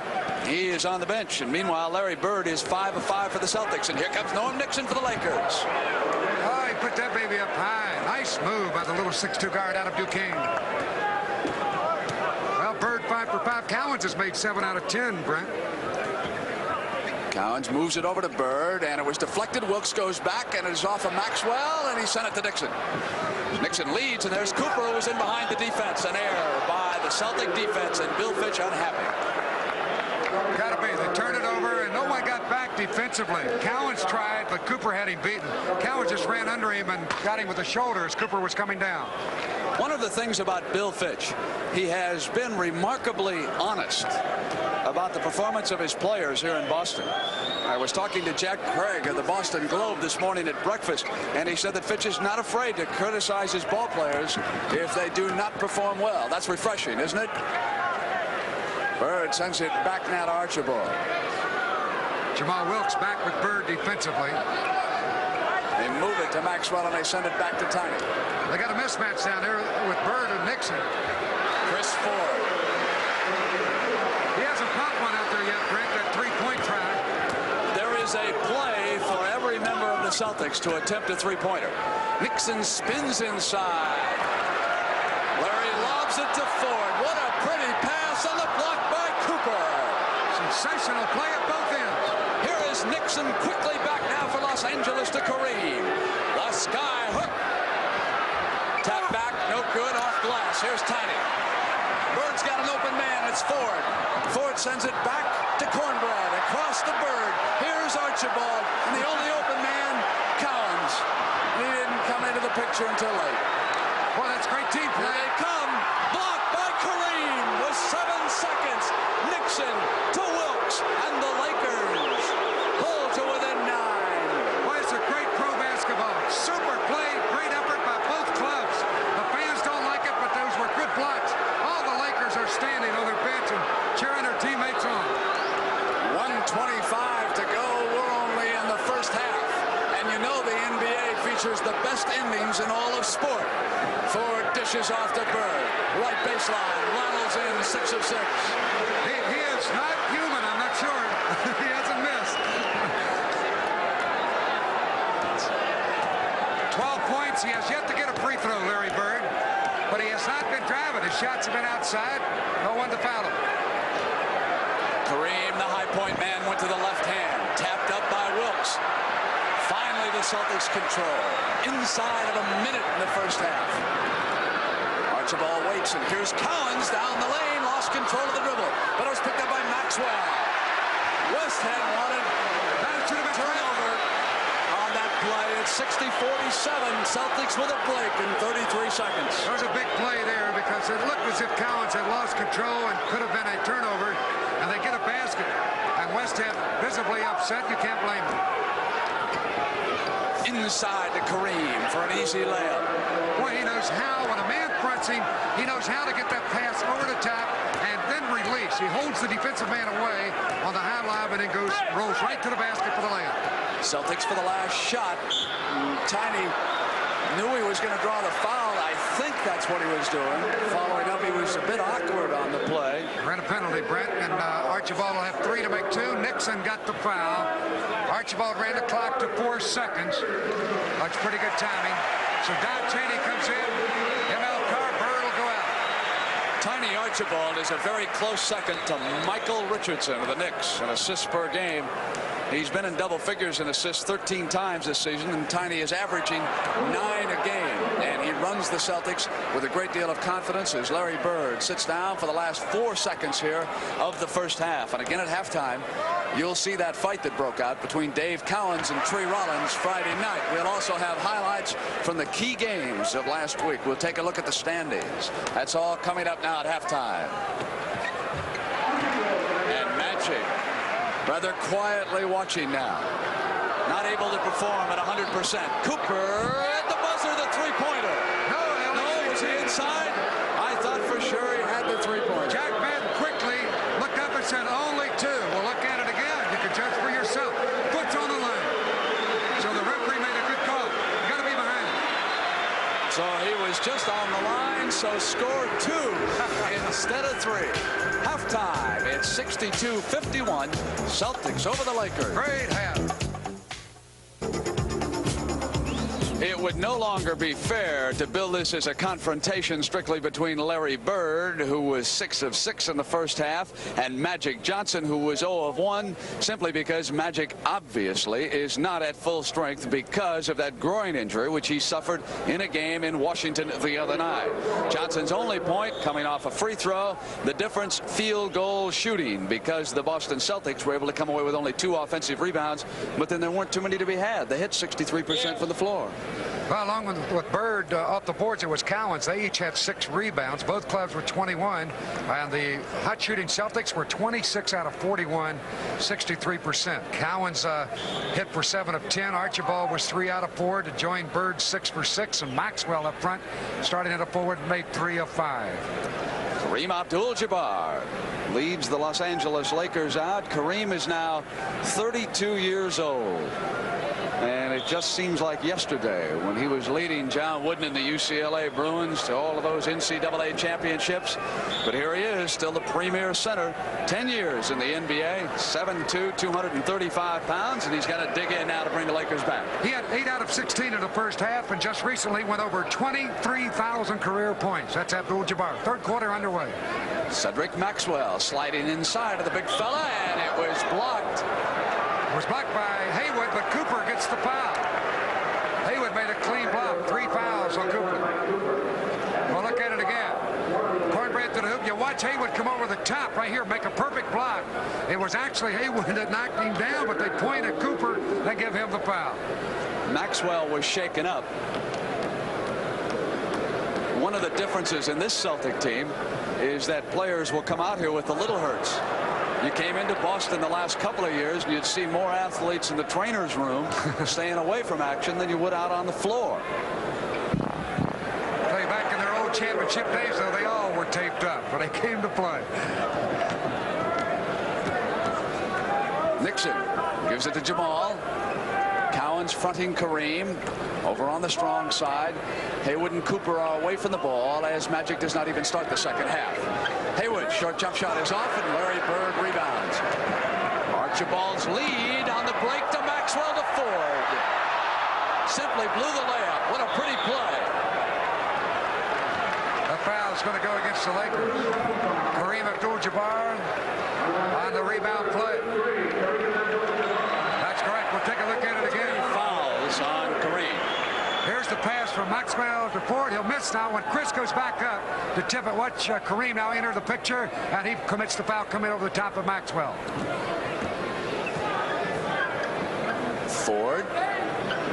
he is on the bench. And meanwhile, Larry Bird is 5 of 5 for the Celtics. And here comes Norm Nixon for the Lakers. Oh, he put that baby up high. Nice move by the little 6'2" guard out of Duquesne. Well, Bird 5 for 5. Cowens has made 7 out of 10, Brent. Cowens moves it over to Bird, and it was deflected. Wilkes goes back, and it is off of Maxwell, and he sent it to Nixon. Nixon leads, and there's Cooper, who was in behind the defense. An error by the Celtic defense, and Bill Fitch unhappy. Gotta be. They turned it over, and no one got back defensively. Cowens tried, but Cooper had him beaten. Cowens just ran under him and got him with the shoulder as Cooper was coming down. One of the things about Bill Fitch, he has been remarkably honest about the performance of his players here in Boston. I was talking to Jack Craig of the Boston Globe this morning at breakfast, and he said that Fitch is not afraid to criticize his ball players if they do not perform well. That's refreshing, isn't it? Bird sends it back now to Archibald. Jamal Wilkes back with Bird defensively. They move it to Maxwell, and they send it back to Tiny. They got a mismatch down there with Bird and Nixon. Chris Ford. He hasn't popped one out there yet, Brent, that three-point try. There is a play for every member of the Celtics to attempt a three-pointer. Nixon spins inside. Larry lobs it to Ford. What a pretty pass on the block by Cooper. Sensational play at both ends. Here is Nixon quickly back now for Los Angeles to Kareem. The sky hook. Tap back, no good, off glass. Here's Tiny. Bird's got an open man. It's Ford. Ford sends it back to Cornbread. Across the Bird. Here's Archibald. And the only open man, Cowens. He didn't come into the picture until late. Boy, that's great team play. Here they come. Blocked by Kareem with 7 seconds. Nixon to Wilkes. And the Lakers pull to within 9. Boy, it's a great pro basketball. Super play. Great effort by both clubs. The fans don't like it, but those were good blocks. All the Lakers are standing on their bench and cheering their teammates on. 1:25 to go. We're only in the first half. And you know the NBA features the best endings in all of sport. Ford dishes off to Bird. Right baseline. Ronald's in 6 of 6. He is not human, I'm not sure. He hasn't missed. 12 points. He has yet to get a free throw, Larry Bird. But he has not been driving. His shots have been outside. No one to foul him. Kareem, the high point man, went to the left hand. Tapped up by Wilkes. Finally, the Celtics control. Inside of a minute in the first half. Archibald waits, and here's Cowens down the lane. Lost control of the dribble. But it was picked up by Maxwell. West Head wanted a turnover on that play. It's 60-47. Celtics with a break in 33 seconds. There was a big play there because it looked as if Cowens had lost control and could have been a turnover. And they get a basket. And West Head visibly upset. You can't blame them. Inside to Kareem for an easy layup. Boy, he knows how. When a man fronts him, he knows how to get that pass over the top and then release. He holds the defensive man away on the high lob and then rolls right to the basket for the layup. Celtics for the last shot. Tiny knew he was going to draw the foul. I think that's what he was doing. Following up, he was a bit awkward on the play. Ran a penalty, Brent, and Archibald will have 3 to make 2. Nixon got the foul. Archibald ran the clock to 4 seconds. That's pretty good timing. So Don Chaney comes in. ML Carr, Bird will go out. Tiny Archibald is a very close second to Michael Richardson of the Knicks in assists per game. He's been in double figures in assists 13 times this season, and Tiny is averaging 9 a game. And he runs the Celtics with a great deal of confidence as Larry Bird sits down for the last 4 seconds here of the first half. And again at halftime, you'll see that fight that broke out between Dave Cowens and Tree Rollins Friday night. We'll also have highlights from the key games of last week. We'll take a look at the standings. That's all coming up now at halftime. And Magic rather quietly watching now. Not able to perform at 100%. Cooper at the buzzer, the three-pointer. No, was he inside? I thought for sure he had the three-pointer. Jack Madden quickly just on the line, so score 2 instead of 3. Halftime, it's 62-51. Celtics over the Lakers. Great half. It would no longer be fair to build this as a confrontation strictly between Larry Bird, who was 6 of 6 in the first half, and Magic Johnson, who was 0 of 1, simply because Magic obviously is not at full strength because of that groin injury, which he suffered in a game in Washington the other night. Johnson's only point coming off a free throw. The difference, field goal shooting, because the Boston Celtics were able to come away with only 2 offensive rebounds, but then there weren't too many to be had. They hit 63% from the floor. Well, along with Bird off the boards, it was Cowens. They each had 6 rebounds. Both clubs were 21. And the hot shooting Celtics were 26 out of 41, 63%. Cowens hit for 7 of 10. Archibald was 3 out of 4 to join Bird 6 for 6. And Maxwell up front, starting at a forward, made 3 of 5. Kareem Abdul-Jabbar leads the Los Angeles Lakers out. Kareem is now 32 years old. And it just seems like yesterday when he was leading John Wooden and the UCLA Bruins to all of those NCAA championships. But here he is, still the premier center, 10 years in the NBA, 7'2", 235 pounds, and he's got to dig in now to bring the Lakers back. He had 8 out of 16 in the first half, and just recently went over 23,000 career points. That's Abdul-Jabbar. Third quarter underway. Cedric Maxwell sliding inside of the big fella, and it was blocked. It was blocked by Haywood, but Cooper gets the foul. Haywood made a clean block. 3 fouls on Cooper. Well, look at it again. Cornbread to the hoop. You watch Haywood come over the top right here, make a perfect block. It was actually Haywood that knocked him down, but they point at Cooper and give him the foul. Maxwell was shaken up. One of the differences in this Celtic team is that players will come out here with the little hurts. You came into Boston the last couple of years and you'd see more athletes in the trainer's room staying away from action than you would out on the floor. Play back in their old championship days, though, they all were taped up when they came to play. Nixon gives it to Jamal. Cowens fronting Kareem over on the strong side. Haywood and Cooper are away from the ball as Magic does not even start the second half. Haywood, short jump shot is off, and Larry Bird rebounds. Archibald's lead on the break to Maxwell to Ford. Simply blew the layup. What a pretty play. The foul is going to go against the Lakers. Kareem Abdul-Jabbar on the rebound play. That's correct. We'll take a look at it again. Fouls on Kareem. Here's the pass from Maxwell to Ford. He'll miss now when Chris goes back up to tip it. Watch Kareem now enter the picture, and he commits the foul coming over the top of Maxwell. Ford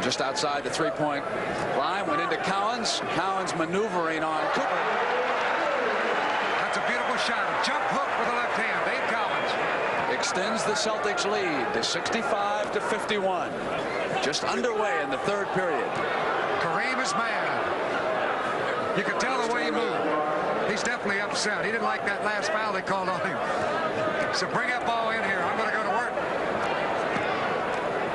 just outside the three-point line, went into Cowens. Cowens maneuvering on Cooper. That's a beautiful shot. A jump hook with the left hand. Dave Cowens Extends the Celtics lead to 65-51. Just underway in the third period. Kareem is mad. You can tell the way he moved. He's definitely upset. He didn't like that last foul they called on him. So bring that ball in here. I'm going to go to work.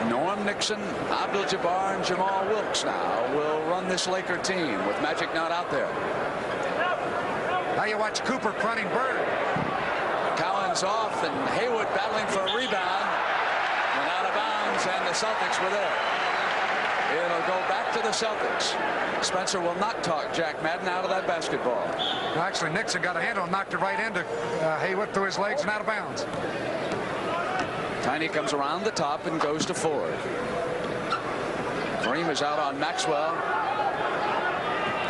Norm Nixon, Abdul-Jabbar, and Jamal Wilkes now will run this Laker team with Magic not out there. Now you watch Cooper fronting Bird. Cowens off, and Haywood battling for a rebound. Went out of bounds, and the Celtics were there. It'll go back to the Celtics. Spencer will not talk Jack Madden out of that basketball. Well, actually, Nixon got a handle and knocked it right into Haywood through his legs and out of bounds. Tiny comes around the top and goes to Ford. Kareem is out on Maxwell.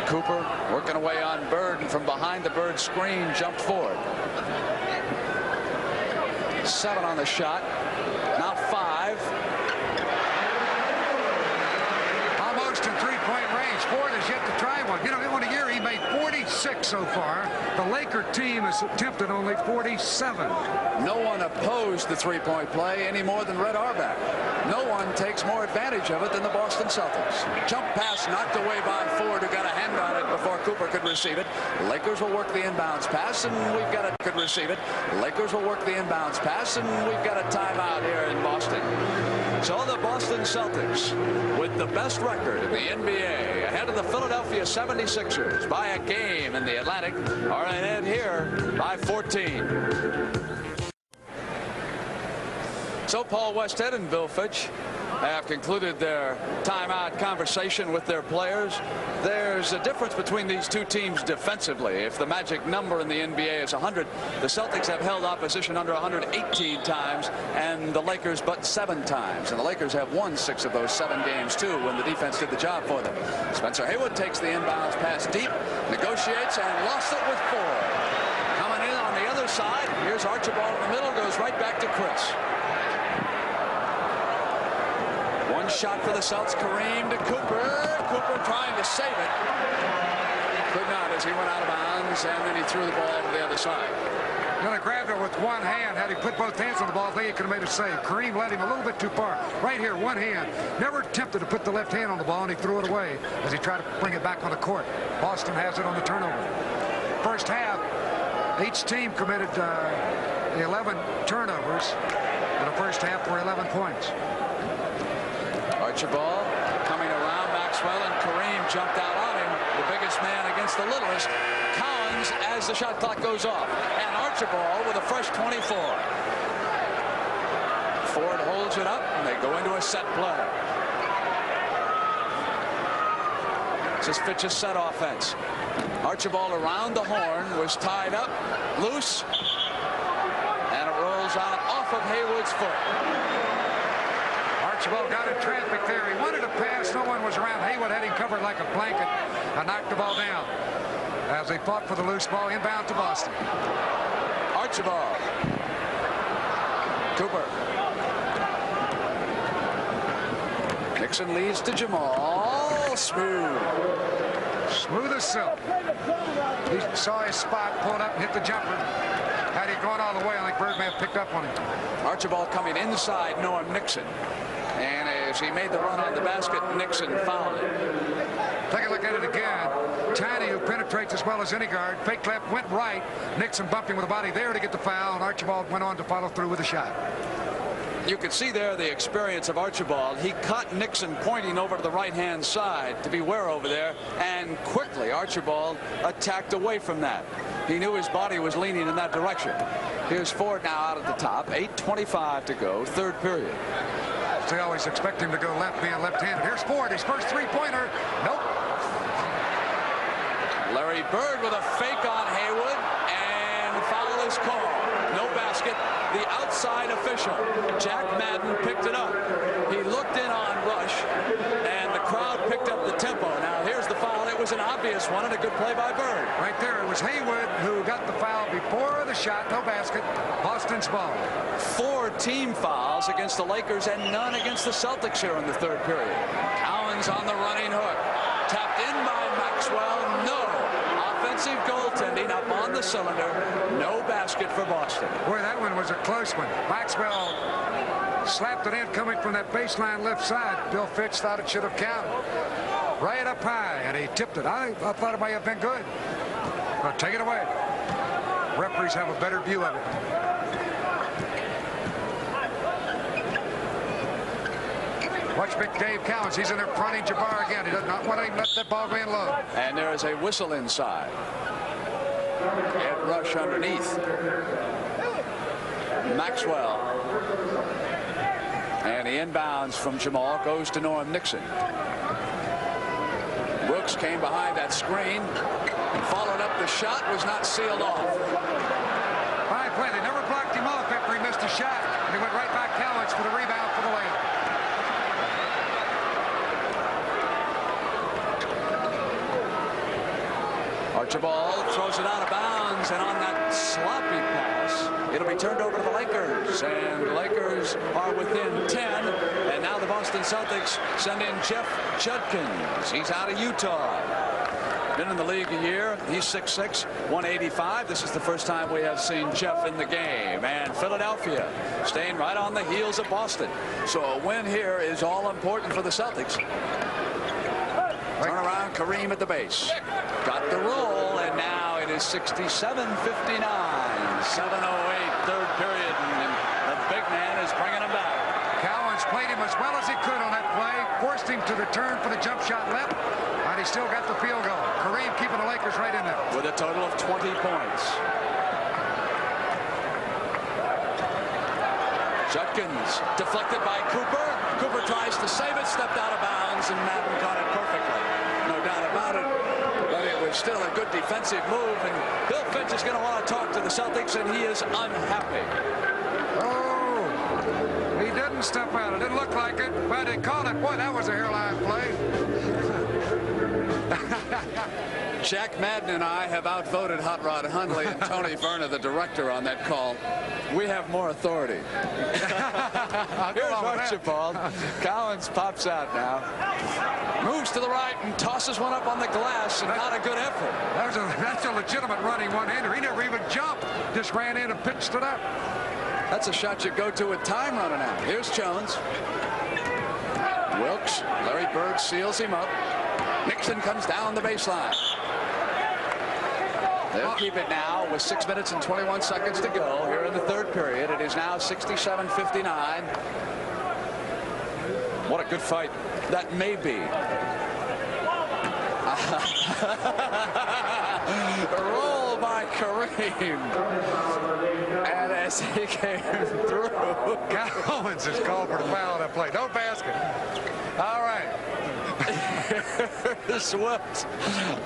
Cooper working away on Bird, and from behind the Bird screen jumped forward. 7 on the shot. Now 5. Almost in three-point range. Ford has yet to try one. You know, in 1 year he made 46 so far. The Laker team has attempted only 47. No one opposed the three-point play any more than Red Auerbach. No one takes more advantage of it than the Boston Celtics. Jump pass knocked away by Ford, who got a hand on it before Cooper could receive it. Lakers will work the inbounds pass, and we've got a could receive it. Lakers will work the inbounds pass, and we've got a timeout here in Boston. So the Boston Celtics, with the best record in the NBA, ahead of the Philadelphia 76ers by a game in the Atlantic, are ahead here by 14. So Paul Westhead and Bill Fitch have concluded their timeout conversation with their players. There's a difference between these two teams defensively. If the magic number in the NBA is 100, the Celtics have held opposition under 118 times, and the Lakers but 7 times. And the Lakers have won 6 of those 7 games, too, when the defense did the job for them. Spencer Haywood takes the inbounds pass deep, negotiates, and lost it with 4. Coming in on the other side, here's Archibald in the middle, goes right back to Chris. One shot for the Celtics. Kareem to Cooper. Cooper trying to save it. Could not as he went out of bounds, and then he threw the ball to the other side. Well, he grabbed it with one hand. Had he put both hands on the ball, I think he could have made a save. Kareem led him a little bit too far. Right here, one hand. Never attempted to put the left hand on the ball, and he threw it away as he tried to bring it back on the court. Boston has it on the turnover. First half, each team committed 11 turnovers. In the first half were 11 points. Archibald coming around Maxwell, and Kareem jumped out on him. The biggest man against the littlest. Collins as the shot clock goes off. And Archibald with a fresh 24. Ford holds it up, and they go into a set play. This is Fitch's set offense. Archibald around the horn, was tied up, loose, and it rolls out off of Haywood's foot. Archibald got in traffic there. He wanted to pass. No one was around. Haywood had him covered like a blanket and knocked the ball down as they fought for the loose ball inbound to Boston. Archibald. Cooper. Nixon leads to Jamal. Smooth. Smooth as silk. He saw his spot, pulled up and hit the jumper. Had he gone all the way, I think Birdman picked up on him. Archibald coming inside Noam Nixon. And as he made the run on the basket, Nixon fouled him. Take a look at it again. Tiny, who penetrates as well as any guard. Fake left, went right. Nixon bumped him with the body there to get the foul, and Archibald went on to follow through with a shot. You can see there the experience of Archibald. He caught Nixon pointing over to the right-hand side to beware over there, and quickly Archibald attacked away from that. He knew his body was leaning in that direction. Here's Ford now out at the top. 8:25 to go, third period. They always expect him to go left, being left-handed. Here's Ford, his first three-pointer. Nope. Larry Bird with a fake on Haywood, and foul is called. No basket. The outside official, Jack Madden, picked it up. He looked in on Rush, and the crowd picked up the tempo. Now here's the foul. It was an obvious one, and a good play by Bird. Right there, it was Haywood who got the foul before the shot. No basket. Boston's ball. 4 team fouls against the Lakers and none against the Celtics here in the third period. Cowens on the running hook. Tapped in by Maxwell. No. Offensive goaltending up on the cylinder. No basket for Boston. Boy, that one was a close one. Maxwell slapped it in coming from that baseline left side. Bill Fitch thought it should have counted. Right up high, and he tipped it. I thought it might have been good. But take it away. Referees have a better view of it. Watch Big Dave Cowens. He's in there fronting Jabbar again. He does not want to even let that ball go in low. And there is a whistle inside. Ed Rush underneath. Maxwell. And the inbounds from Jamal goes to Noam Nixon. Brooks came behind that screen. Followed up. The shot was not sealed off. Fine play. They never blocked him off after he missed a shot. And he went right back Cowens for the rebound for the layup. Archibald throws it out of bounds, and on that sloppy pass, it'll be turned over to the Lakers, and the Lakers are within 10, and now the Boston Celtics send in Jeff Judkins. He's out of Utah. Been in the league a year. He's 6'6", 185. This is the first time we have seen Jeff in the game. And Philadelphia staying right on the heels of Boston. So a win here is all important for the Celtics. Turn around, Kareem at the base. Got the roll, and now it is 67-59. 7:08, third period, and the big man is bringing him back. Cowens played him as return for the jump shot left, and he still got the field goal. Kareem keeping the Lakers right in there. With a total of 20 points. Judkins deflected by Cooper. Cooper tries to save it, stepped out of bounds, and Madden caught it perfectly. No doubt about it. But it was still a good defensive move, and Bill Finch is going to want to talk to the Celtics, and he is unhappy. Oh, he didn't step out. It didn't look like it, but he caught it. Boy, that was a hairline play. Jack Madden and I have outvoted Hot Rod Hundley and Tony Verna, the director, on that call. We have more authority. Here's Archibald. Collins pops out now. Moves to the right and tosses one up on the glass, and not a good effort. That's a legitimate running one-hander. He never even jumped. Just ran in and pitched it up. That's a shot you go to with time running out. Here's Jones. Wilkes. Larry Bird seals him up. Nixon comes down the baseline. They'll keep it now with 6 minutes and 21 seconds to go here in the third period. It is now 67-59. What a good fight that may be. Roll by Kareem. And as he came through, Collins is called for the foul on that play. No basket. All right. This Wilkes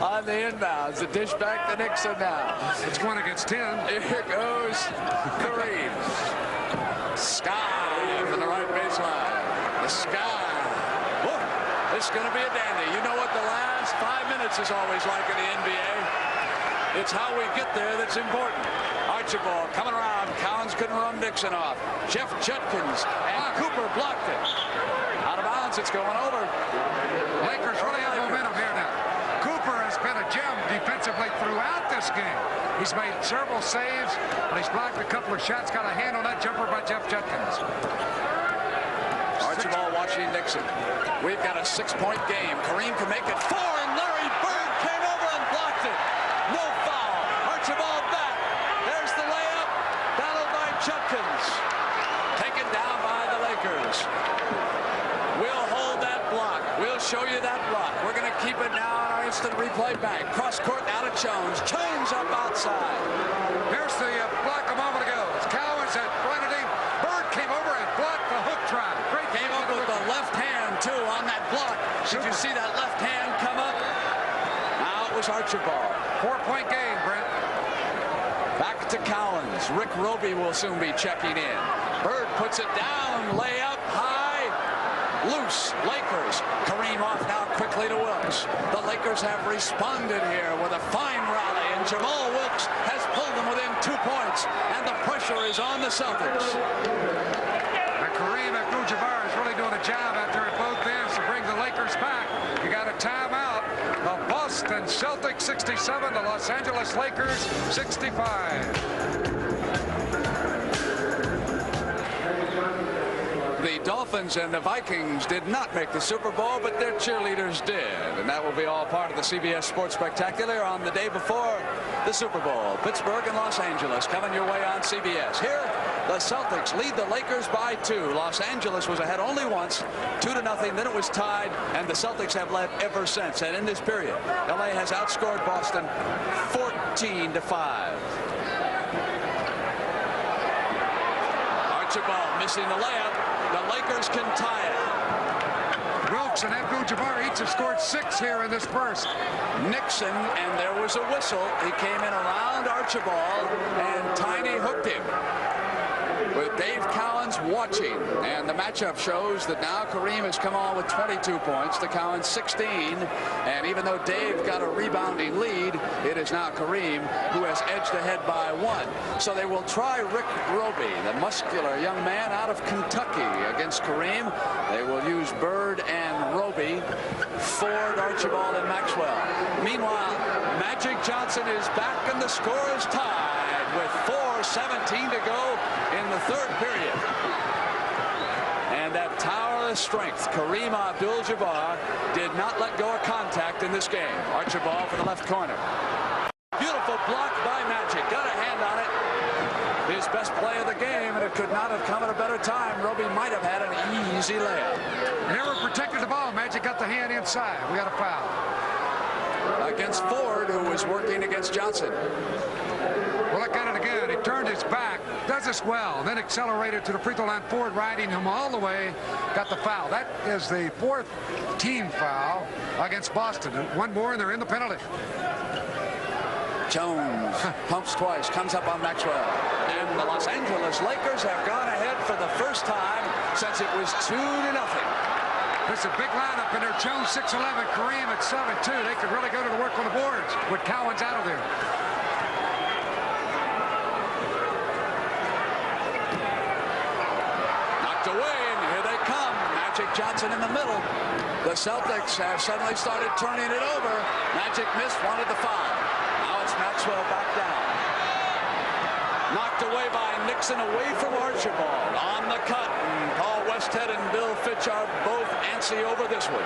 on the inbounds. The dish back to Nixon now. It's 1 against 10. Here goes Kareem. Sky from the right baseline. The Sky. Whoa, this is going to be a dandy. You know what the last 5 minutes is always like in the NBA? It's how we get there that's important. Archibald coming around. Collins couldn't run Nixon off. Jeff Judkins and Cooper blocked it. Out of bounds, it's going over. Lakers really have momentum here now. Cooper has been a gem defensively throughout this game. He's made several saves, and he's blocked a couple of shots. Got a hand on that jumper by Jeff Judkins. Archibald watching Nixon. We've got a 6-point game. Kareem can make it 4, and Larry Bird came over and blocked it. No foul. Archibald back. There's the layup. Battled by Judkins. Taken down by the Lakers. We'll hold that block. We'll show you that block. We're going to keep it now on our instant replay bank. Cross court out of Jones. Jones up outside. Here's the block a moment ago. Collins had fronted him. Bird came over and blocked the hook try. Great Came up with the left hand, too, on that block. Did you see that left hand come up? Now it was Archibald. 4-point game, Brent. Back to Collins. Rick Roby will soon be checking in. Bird puts it down. Layup high. Loose. Lakers. Kareem off now quickly to Wilkes. The Lakers have responded here with a fine rally, and Jamal Wilkes has pulled them within 2 points, and the pressure is on the Celtics. And Kareem Abdul-Jabbar is really doing a job out there at both ends to bring the Lakers back. You got a timeout. The Boston Celtics 67, the Los Angeles Lakers 65. The Dolphins and the Vikings did not make the Super Bowl, but their cheerleaders did. And that will be all part of the CBS Sports Spectacular on the day before the Super Bowl. Pittsburgh and Los Angeles coming your way on CBS. Here, the Celtics lead the Lakers by 2. Los Angeles was ahead only once, 2-0. Then it was tied, and the Celtics have led ever since. And in this period, LA has outscored Boston 14-5. Archibald missing the layup. The Lakers can tie it. Wilkes and Abdul-Jabbar each have scored 6 here in this burst. Nixon, and there was a whistle. He came in around Archibald, and Tiny hooked him. With Dave Collins watching, and the matchup shows that now Kareem has come on with 22 points to Collins 16, and even though Dave got a rebounding lead, it is now Kareem who has edged ahead by 1. So they will try Rick Roby, the muscular young man out of Kentucky, against Kareem. They will use Bird and Roby, Ford, Archibald, and Maxwell. Meanwhile, Magic Johnson is back, and the score is tied with 4:17 to go in the third period. And that tower of strength, Kareem Abdul-Jabbar, did not let go of contact in this game. Archibald for the left corner. Beautiful block by Magic. Got a hand on it. his best play of the game, and it could not have come at a better time. Roby might have had an easy layup. Never protected the ball. Magic got the hand inside. We got a foul. Against Ford, who was working against Johnson. Well, look at it again. He turned his back, does this well, then accelerated to the free throw line. Ford riding him all the way, got the foul. That is the 4th team foul against Boston. One more, and they're in the penalty. Jones pumps twice, comes up on Maxwell. And the Los Angeles Lakers have gone ahead for the first time since it was 2-0. This is a big lineup in there. Jones 6'11", Kareem at 7'2". They could really go to the work on the boards with Cowens out of there. Knocked away, and here they come. Magic Johnson in the middle. The Celtics have suddenly started turning it over. Magic missed, wanted the foul. Now it's Maxwell back down. Knocked away by Nixon, away from Archibald. On the cut, and Paul Westhead and Bill Fitch are both antsy over this one.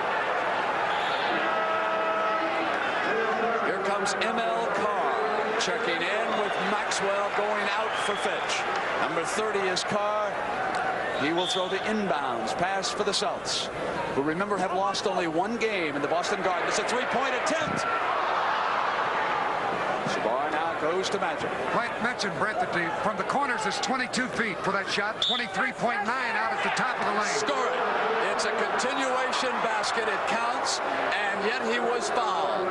Here comes M.L. Carr checking in with Maxwell going out for Fitch. Number 30 is Carr. He will throw the inbounds pass for the Celts, who remember have lost only one game in the Boston Garden. It's a three-point attempt. Shabar now goes to Magic. Might mention, Brent, that from the corners is 22 feet for that shot, 23.9 out at the top of the lane. Score it. It's a continuation basket. It counts, and yet he was fouled.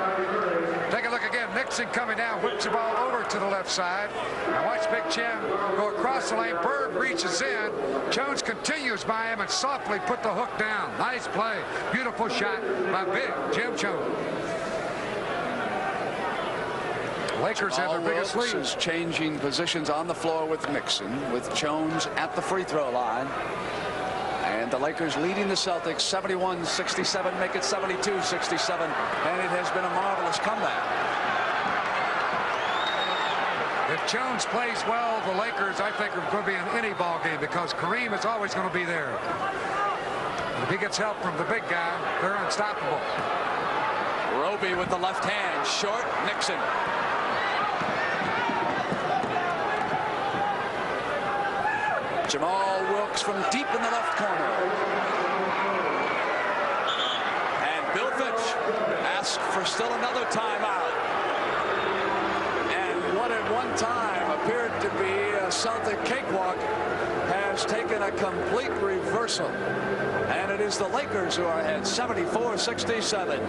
Take a look again. Nixon coming down, whips the ball over to the left side. Now watch Big Jim go across the lane. Bird reaches in. Jones continues by him and softly put the hook down. Nice play. Beautiful shot by Big Jim Jones. Lakers have their biggest lead. Is changing positions on the floor with Nixon, with Jones at the free throw line. And the Lakers leading the Celtics 71-67, make it 72-67, and it has been a marvelous comeback. If Jones plays well, the Lakers, I think, are going to be in any ball game because Kareem is always going to be there. If he gets help from the big guy, they're unstoppable. Roby with the left hand, short, Nixon. Jamal Wilkes from deep in the left corner. And Bill Fitch asked for still another timeout. And what at one time appeared to be a Celtic cakewalk has taken a complete reversal. And it is the Lakers who are ahead 74-67.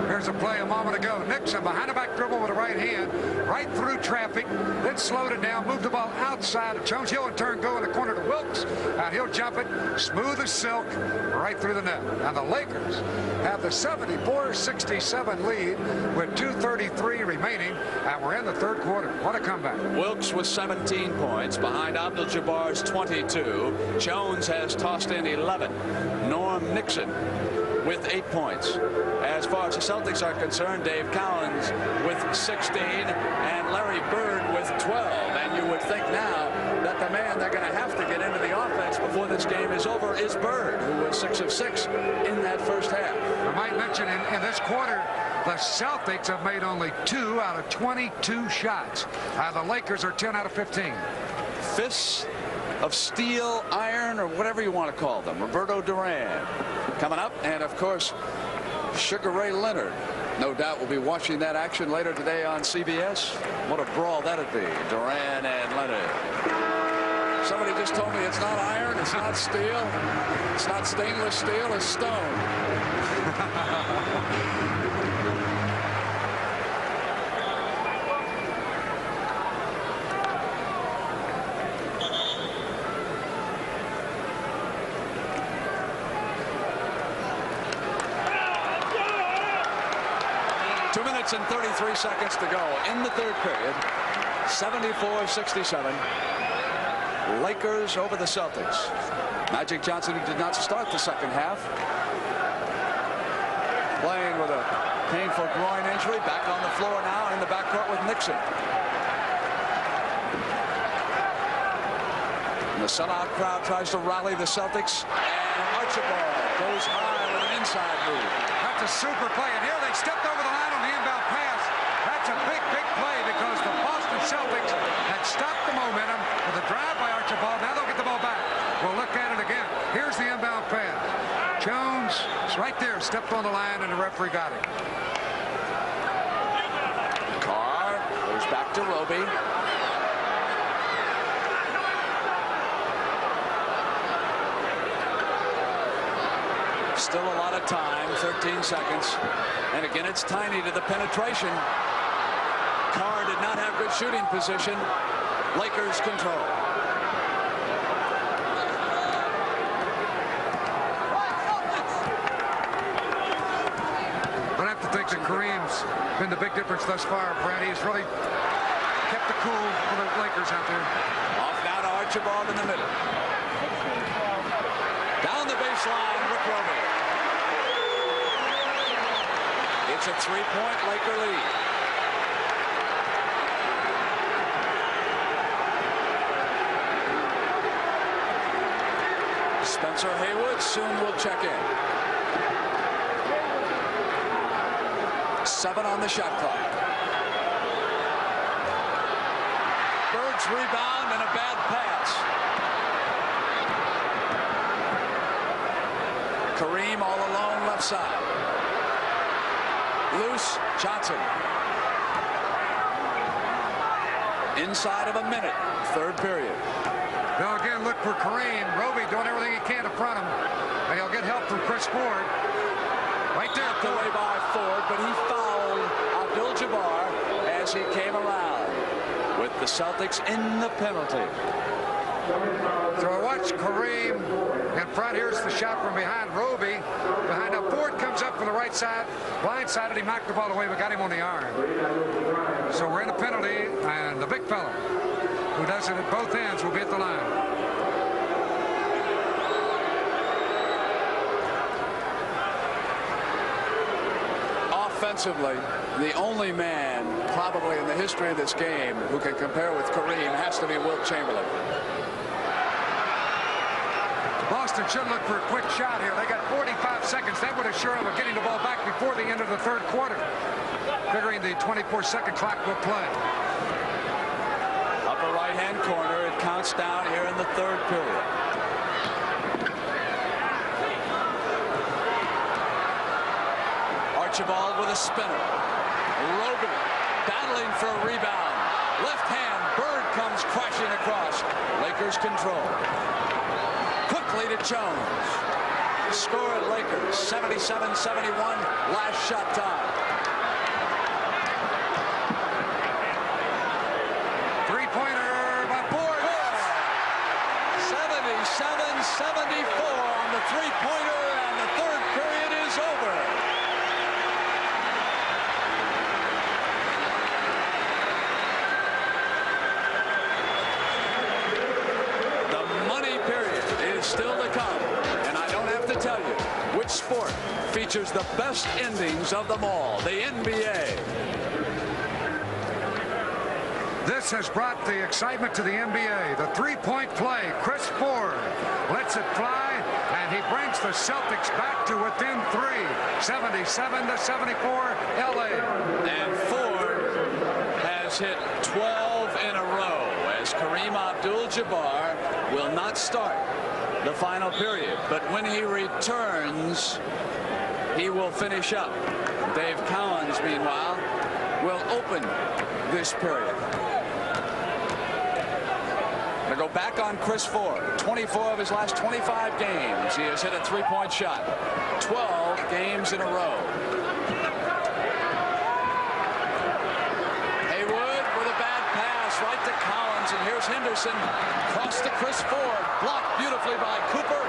Here's a play a moment ago. Nixon behind the back dribble with a right hand, right through traffic, then slowed it down, moved the ball outside of Jones. He'll in turn go in the corner to Wilkes, and he'll jump it, smooth as silk, right through the net. And the Lakers have the 74-67 lead with 2:33 remaining, and we're in the third quarter. What a comeback. Wilkes with 17 points behind Abdul-Jabbar's 22. Jones has tossed in 11. Norm Nixon with 8 points. As far as the Celtics are concerned, Dave Cowens with 16 and Larry Bird with 12. And you would think now that the man they're going to have to get into the offense before this game is over is Bird, who was 6 of 6 in that first half. I might mention in this quarter, the Celtics have made only 2 out of 22 shots. The Lakers are 10 out of 15. Fists of steel, iron, or whatever you want to call them. Roberto Duran coming up, and of course Sugar Ray Leonard. No doubt we'll be watching that action later today on CBS. What a brawl that'd be. Duran and Leonard. Somebody just told me it's not iron, it's not steel, it's not stainless steel, it's stone. 2 minutes and 33 seconds to go in the third period. 74-67. Lakers over the Celtics. Magic Johnson, who did not start the second half, playing with a painful groin injury, back on the floor now in the backcourt with Nixon. And the sellout crowd tries to rally the Celtics, and Archibald goes high with an inside move. That's a super play, and here they stepped over the line on the inbound pass. That's a big, big play because the Boston Celtics had momentum with a drive by Archibald. Now they'll get the ball back. We'll look at it again. Here's the inbound pass. Jones is right there, stepped on the line, and the referee got it. Carr goes back to Roby. Still a lot of time, 13 seconds. And again, it's Tiny to the penetration. Carr did not have good shooting position. Lakers control. I have to think that Kareem's been the big difference thus far, Brad. He's really kept the cool for the Lakers out there. Off now to Archibald in the middle. Down the baseline, Rick Roby. It's a three-point Laker lead. Spencer Haywood soon will check in. 7 on the shot clock. Bird's rebound and a bad pass. Kareem all alone left side. Loose, Johnson. Inside of a minute, third period. Now again, look for Kareem. Roby doing everything he can to front him. And he'll get help from Chris Ford. Right there. Knocked away by Ford, but he fouled Abdul-Jabbar as he came around with the Celtics in the penalty. So I watch Kareem in front. Here's the shot from behind Roby. Behind now, Ford comes up from the right side. Blindsided, he knocked the ball away, but got him on the arm. So we're in a penalty, and the big fella who does it at both ends will be at the line. Offensively, the only man probably in the history of this game who can compare with Kareem has to be Wilt Chamberlain. Boston should look for a quick shot here. They got 45 seconds. That would assure them of getting the ball back before the end of the third quarter. Figuring the 24-second clock will play. Upper right-hand corner. It counts down here in the third period. Archibald with a spinner. Roby battling for a rebound. Left hand. Bird comes crashing across. Lakers control. Quickly to Jones. Score at Lakers 77-71. Last shot time. Three-pointer by Ford. 77-74 on the three-pointer, and the third period is over. The money period is still to come, and I don't have to tell you which sport features the best endings of them all, the NBA. This has brought the excitement to the NBA. The three-point play. Chris Ford lets it fly, and he brings the Celtics back to within 3. 77-74, LA. And Ford has hit 12 in a row as Kareem Abdul-Jabbar will not start the final period. But when he returns, he will finish up. Dave Cowens, meanwhile, will open this period. To go back on Chris Ford. 24 of his last 25 games. He has hit a three-point shot. 12 games in a row. Haywood with a bad pass right to Collins, and here's Henderson. Cross to Chris Ford. Blocked beautifully by Cooper,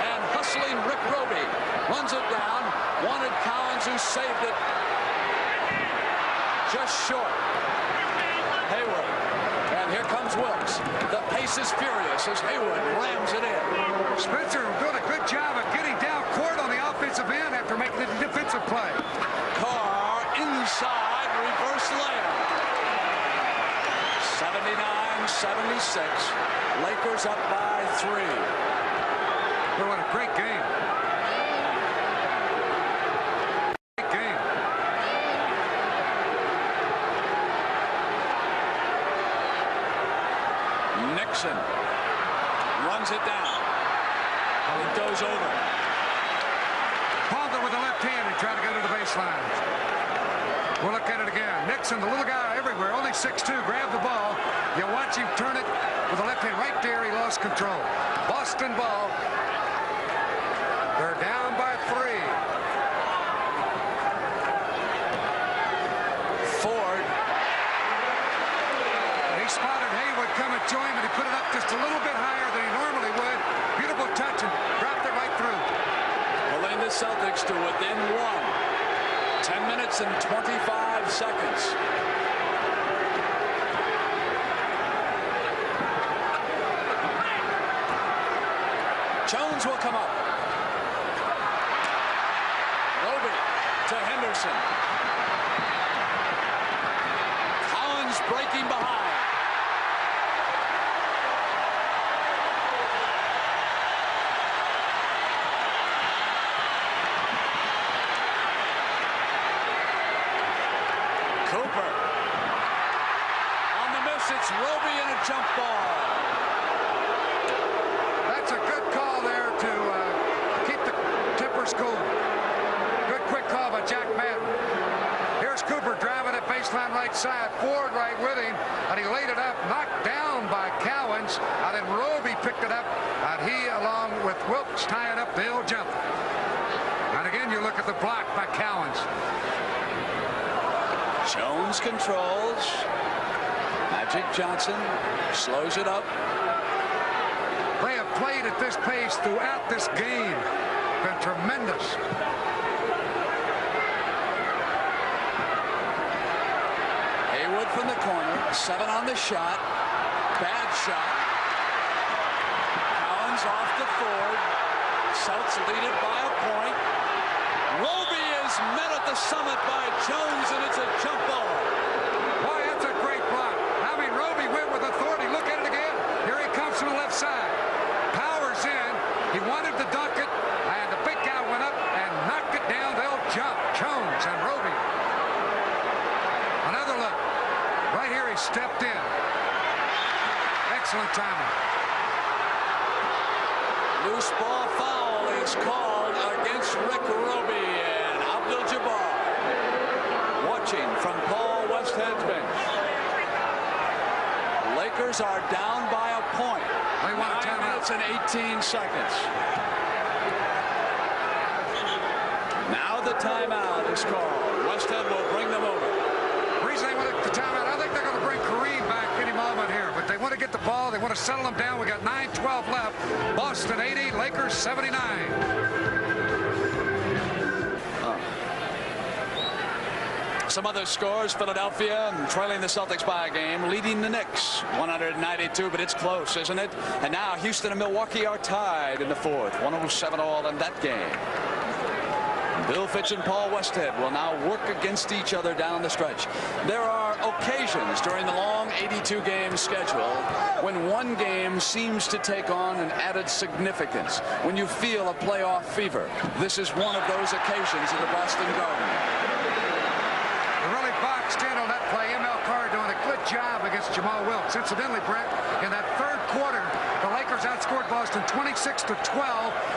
and hustling Rick Roby. Runs it down. Wanted Collins, who saved it. Just short. Haywood. And here comes Wilkes. The pace is furious as Haywood rams it in. Spencer doing a good job of getting down court on the offensive end after making the defensive play. Carr inside, reverse layup. 79-76. Lakers up by 3. Well, what a great game. Nixon runs it down. It goes over. Palmer with the left hand and try to go to the baseline. We'll look at it again. Nixon, the little guy everywhere, only 6'2", grabbed the ball. You watch him turn it with the left hand. Right there, he lost control. Boston ball. They're down by 3. Ford. He spotted Haywood coming to him, and he put it up just a little bit higher than he normally would. Beautiful touch and dropped it right through. Pulling the Celtics to within 1. 10 minutes and 25 seconds. Jones will come up. Roby to Henderson. Collins breaking behind. Cooper. On the miss, it's Roby and a jump ball. That's a good call there to keep the Tippers cool. Good quick call by Jack Madden. Here's Cooper driving at baseline right side. Ford right with him, and he laid it up, knocked down by Cowens. And then Roby picked it up, and he, along with Wilkes, tying up the hill jump. And again, you look at the block by Cowens. Jones controls. Magic Johnson slows it up. They have played at this pace throughout this game. Been tremendous. Haywood from the corner. 7 on the shot. Bad shot. Collins off to Ford. Celts lead it by a point. Roby is met at the summit by Jones, and it's a jump ball. Boy, that's a great block. I mean, Roby went with authority. Look at it again. Here he comes from the left side. Powers in. He wanted to dunk it, and the big guy went up and knocked it down. They'll jump. Jones and Roby. Another look. Right here, he stepped in. Excellent timing. Loose ball foul is called against Rick Roby and Abdul-Jabbar. Watching from Paul Westhead's bench. Lakers are down by a point. They want a 9 minutes and 18 seconds. Now the timeout is called. Westhead will bring them over. The reason they want the timeout, I think they're going to bring Kareem back any moment here, but they want to get the ball. They want to settle them down. We got 9:12 left. Boston 80, Lakers 79. Some other scores: Philadelphia trailing the Celtics by a game, leading the Knicks 192, but it's close, isn't it? And now Houston and Milwaukee are tied in the 4th, 107 all in that game. Bill Fitch and Paul Westhead will now work against each other down the stretch. There are occasions during the long 82-game schedule when one game seems to take on an added significance, when you feel a playoff fever. This is one of those occasions in the Boston Garden. They're really boxed in on that play. M.L. Carr doing a good job against Jamal Wilkes. Incidentally, Brent, in that 3rd quarter, the Lakers outscored Boston 26-12.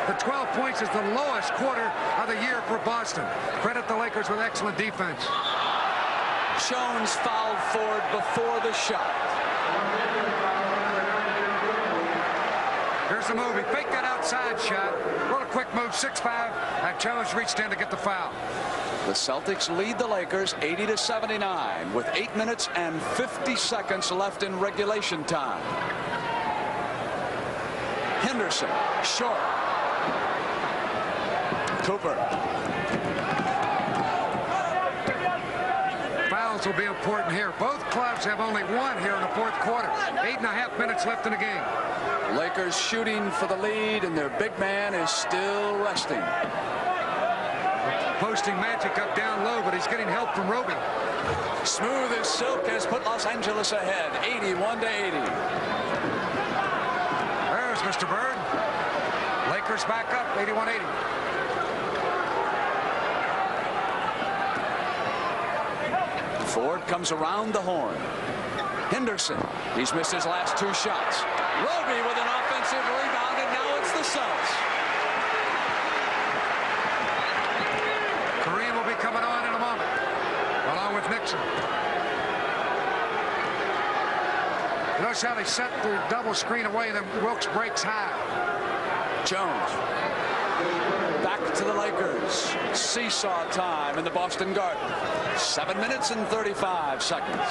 The 12 points is the lowest quarter of the year for Boston. Credit the Lakers with excellent defense. Jones fouled Ford before the shot. Here's the move. He faked that outside shot. What a quick move, 6'5", and Jones reached in to get the foul. The Celtics lead the Lakers 80-79 with 8 minutes and 50 seconds left in regulation time. Henderson, short. Cooper. Fouls will be important here. Both clubs have only one here in the 4th quarter. 8.5 minutes left in the game. Lakers shooting for the lead, and their big man is still resting. Posting Magic up down low, but he's getting help from Roby. Smooth as silk has put Los Angeles ahead, 81-80. There's Mr. Bird. Lakers back up, 81-80. Ford comes around the horn. Henderson, he's missed his last 2 shots. Roby with an offensive rebound, and now it's the Celts. Kareem will be coming on in a moment, along with Nixon. Notice how they set the double screen away, then Wilkes breaks high. Jones. Back to the Lakers. Seesaw time in the Boston Garden. 7 minutes and 35 seconds.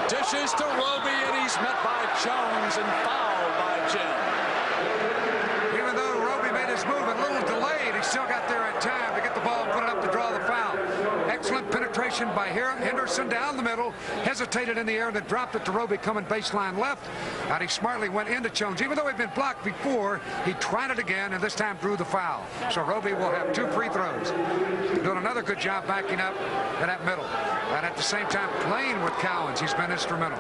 Dishes to Roby, and he's met by Jones and fouled by Jim. Even though Roby made his move a little delayed, he still got there in time to get the ball and put it up to draw the foul. Excellent penetration by Henderson down the middle, hesitated in the air, and then dropped it to Roby coming baseline left. And he smartly went into Jones. Even though he'd been blocked before, he tried it again, and this time drew the foul. So Roby will have 2 free throws. Doing another good job backing up in that middle. And at the same time playing with Cowens. He's been instrumental.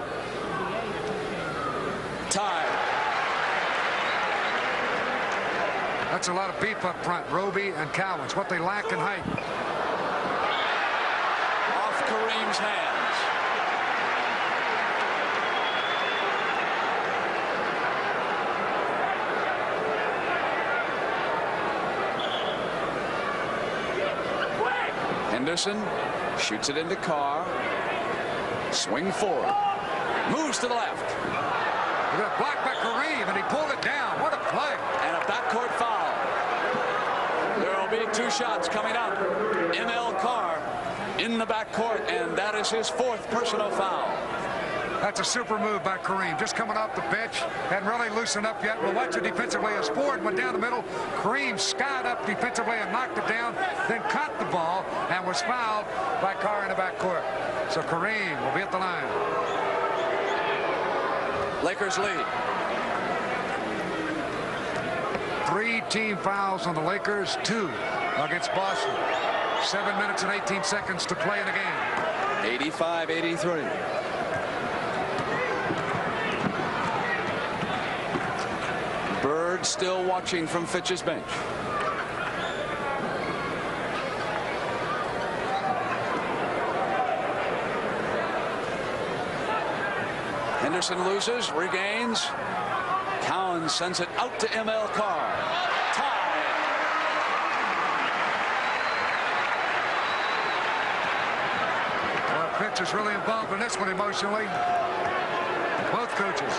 Tied. That's a lot of beef up front, Roby and Cowens. What they lack in height. Off Kareem's hands. Henderson shoots it into Carr. Swing forward. Moves to the left. He got blocked by Kareem, and he pulled it down. What a play. And a backcourt foul. There will be 2 shots coming up. M.L. Carr in the backcourt, and that is his 4th personal foul. That's a super move by Kareem. Just coming off the bench. Hadn't really loosened up yet. We'll watch it defensively as Ford went down the middle. Kareem skied up defensively and knocked it down, then caught the ball and was fouled by Carr in the backcourt. So Kareem will be at the line. Lakers lead. 3 team fouls on the Lakers, 2 against Boston. 7 minutes and 18 seconds to play in the game. 85-83. Bird still watching from Fitch's bench. Henderson loses, regains. Cowens sends it out to M.L. Carr. Tied. Well, Fitch is really involved in this one emotionally. Both coaches.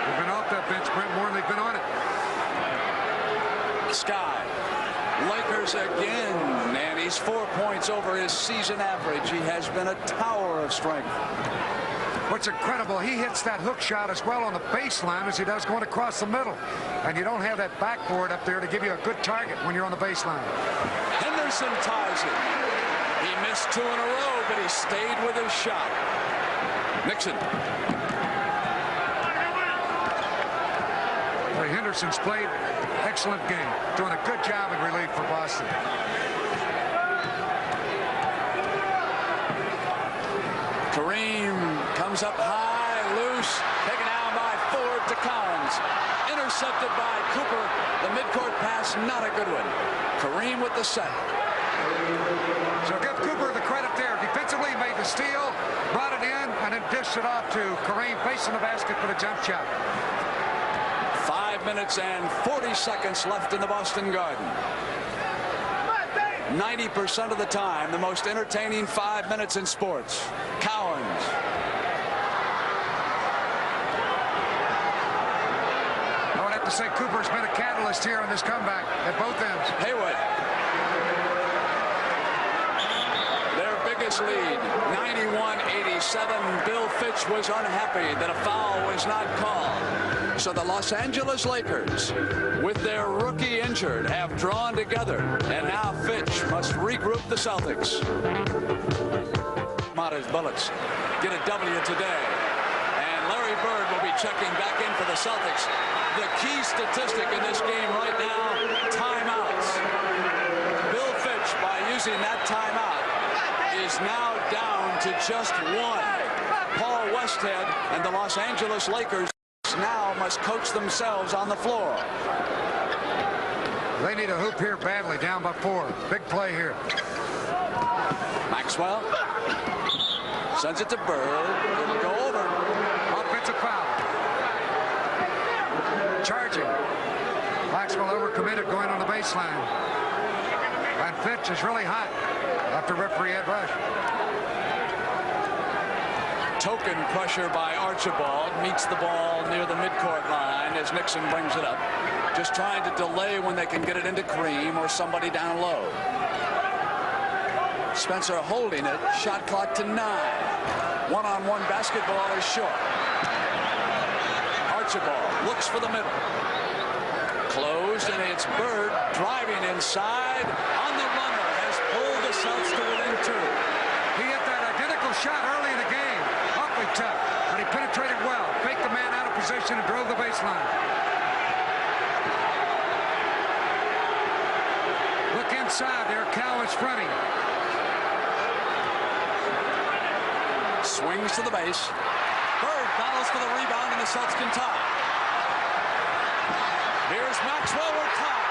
They've been off that bench, Brent, more than they've been on it. Sky. Lakers again, and he's 4 points over his season average. He has been a tower of strength. What's incredible, he hits that hook shot as well on the baseline as he does going across the middle. And you don't have that backboard up there to give you a good target when you're on the baseline. Henderson ties it. He missed 2 in a row, but he stayed with his shot. Nixon. Well, Henderson's played excellent game, doing a good job in relief for Boston. Kareem comes up high, loose, taken down by Ford to Cowens. Intercepted by Cooper. The midcourt pass, not a good one. Kareem with the set. So give Cooper the credit there. Defensively, he made the steal, brought it in, and then dished it off to Kareem facing the basket for the jump shot. 5 minutes and 40 seconds left in the Boston Garden. 90% of the time, the most entertaining 5 minutes in sports. Cowens. I would have to say Cooper's been a catalyst here in this comeback at both ends. Haywood. Their biggest lead, 91-87. Bill Fitch was unhappy that a foul was not called. So the Los Angeles Lakers, with their rookie injured, have drawn together. And now Fitch must regroup the Celtics. Mata's Bullets get a W today. And Larry Bird will be checking back in for the Celtics. The key statistic in this game right now, timeouts. Bill Fitch, by using that timeout, is now down to just 1. Paul Westhead and the Los Angeles Lakers now must coach themselves on the floor. They need a hoop here badly, down by 4. Big play here. Maxwell sends it to Bird. It'll go over. Offensive foul. Charging. Maxwell overcommitted going on the baseline. And Fitch is really hot after referee Ed Rush. Token pressure by Archibald meets the ball near the midcourt line as Nixon brings it up. Just trying to delay when they can get it into Kareem or somebody down low. Spencer holding it. Shot clock to 9. One-on-one basketball is short. Archibald looks for the middle. Closed, and it's Bird driving inside. On the runner, has pulled the Celtics to within 2. He hit that identical shot early in the game. Awfully tough, but he penetrated well. Faked the man out of position and drove the baseline. Look inside there. Cowan's fronting. Swings to the base. Bird battles for the rebound, and the Celtics can tie. Here's Maxwell. We're tied.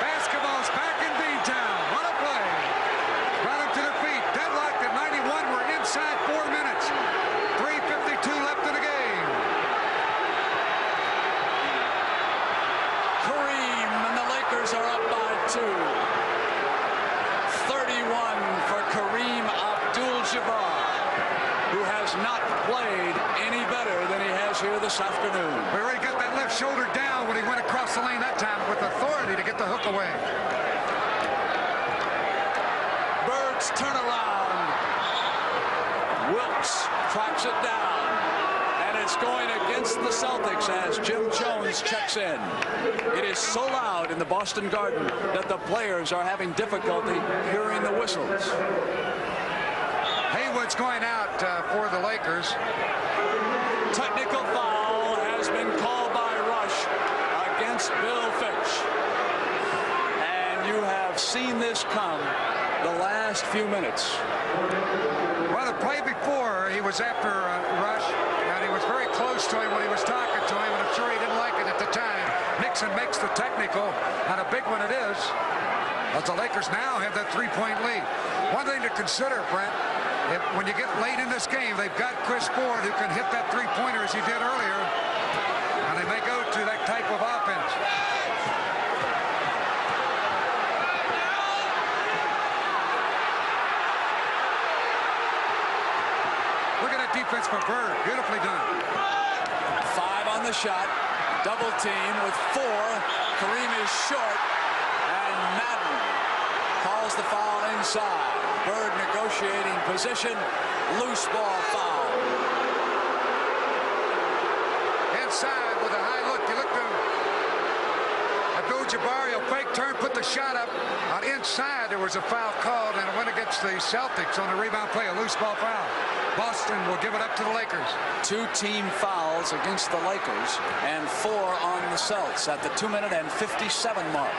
Basketball's back in B-Town. What a play. Brought him to their feet. Deadlocked at 91. We're inside 4 minutes. 3:52 left in the game. Kareem and the Lakers are up by 2. 31 for Kareem Abdul-Jabbar, who has not played any better than he has here this afternoon. We already got that left shoulder down when he went across the lane that time with authority to get the hook away. Bird's turnaround. Wilkes tracks it down. And it's going against the Celtics as Jim Jones checks in. It is so loud in the Boston Garden that the players are having difficulty hearing the whistles. Haywood's going out for the Lakers. Technical foul has been called by Rush against Bill Fitch. And you have seen this come the last few minutes. Well, the play before, he was after Rush, and he was very close to him when he was talking to him, and I'm sure he didn't like it at the time. Nixon makes the technical, and a big one it is, as the Lakers now have that 3-point lead. One thing to consider, Brent, when you get late in this game, they've got Chris Ford who can hit that three-pointer as he did earlier, and they may go to that type of offense. Look at that defense for Bird. Beautifully done. 5 on the shot. Double team with 4. Kareem is short, and Madden calls the foul inside. Bird negotiating position. Loose ball foul. Inside with a high look. You look to Abdul-Jabbar. He'll fake turn, put the shot up. On inside, there was a foul called, and it went against the Celtics on the rebound play. A loose ball foul. Boston will give it up to the Lakers. 2 team fouls against the Lakers and 4 on the Celtics at the 2-minute and 57 mark.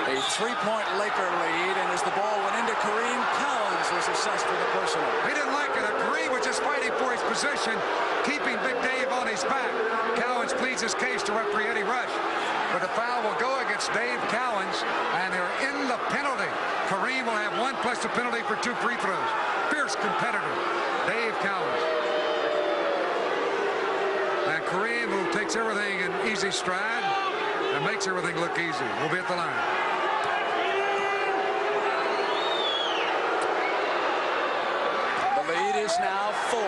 A 3-point Laker lead, and as the ball went into Kareem, Collins was assessed for the personal. He didn't like it. Kareem was just fighting for his position, keeping Big Dave on his back. Cowens pleads his case to referee Eddie Rush. But the foul will go against Dave Cowens, and they're in the penalty. Kareem will have 1 plus the penalty for 2 free throws. Fierce competitor, Dave Cowens. And Kareem, who takes everything in easy stride and makes everything look easy, will be at the line. The lead is now 4.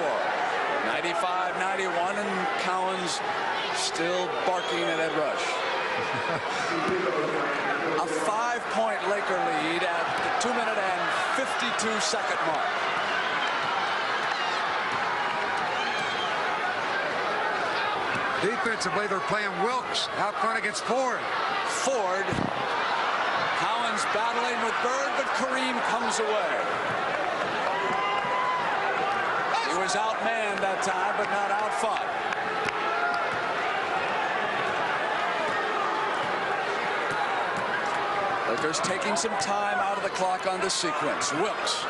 95-91, and Cowens still barking at Ed Rush. A 5-point Laker lead at the 2-minute and 52-second mark. Defensively, they're playing Wilkes out front against Ford. Ford. Cowens battling with Bird, but Kareem comes away. He was outmanned that time, but not outfought. Lakers taking some time out of the clock on this sequence. Wilkes.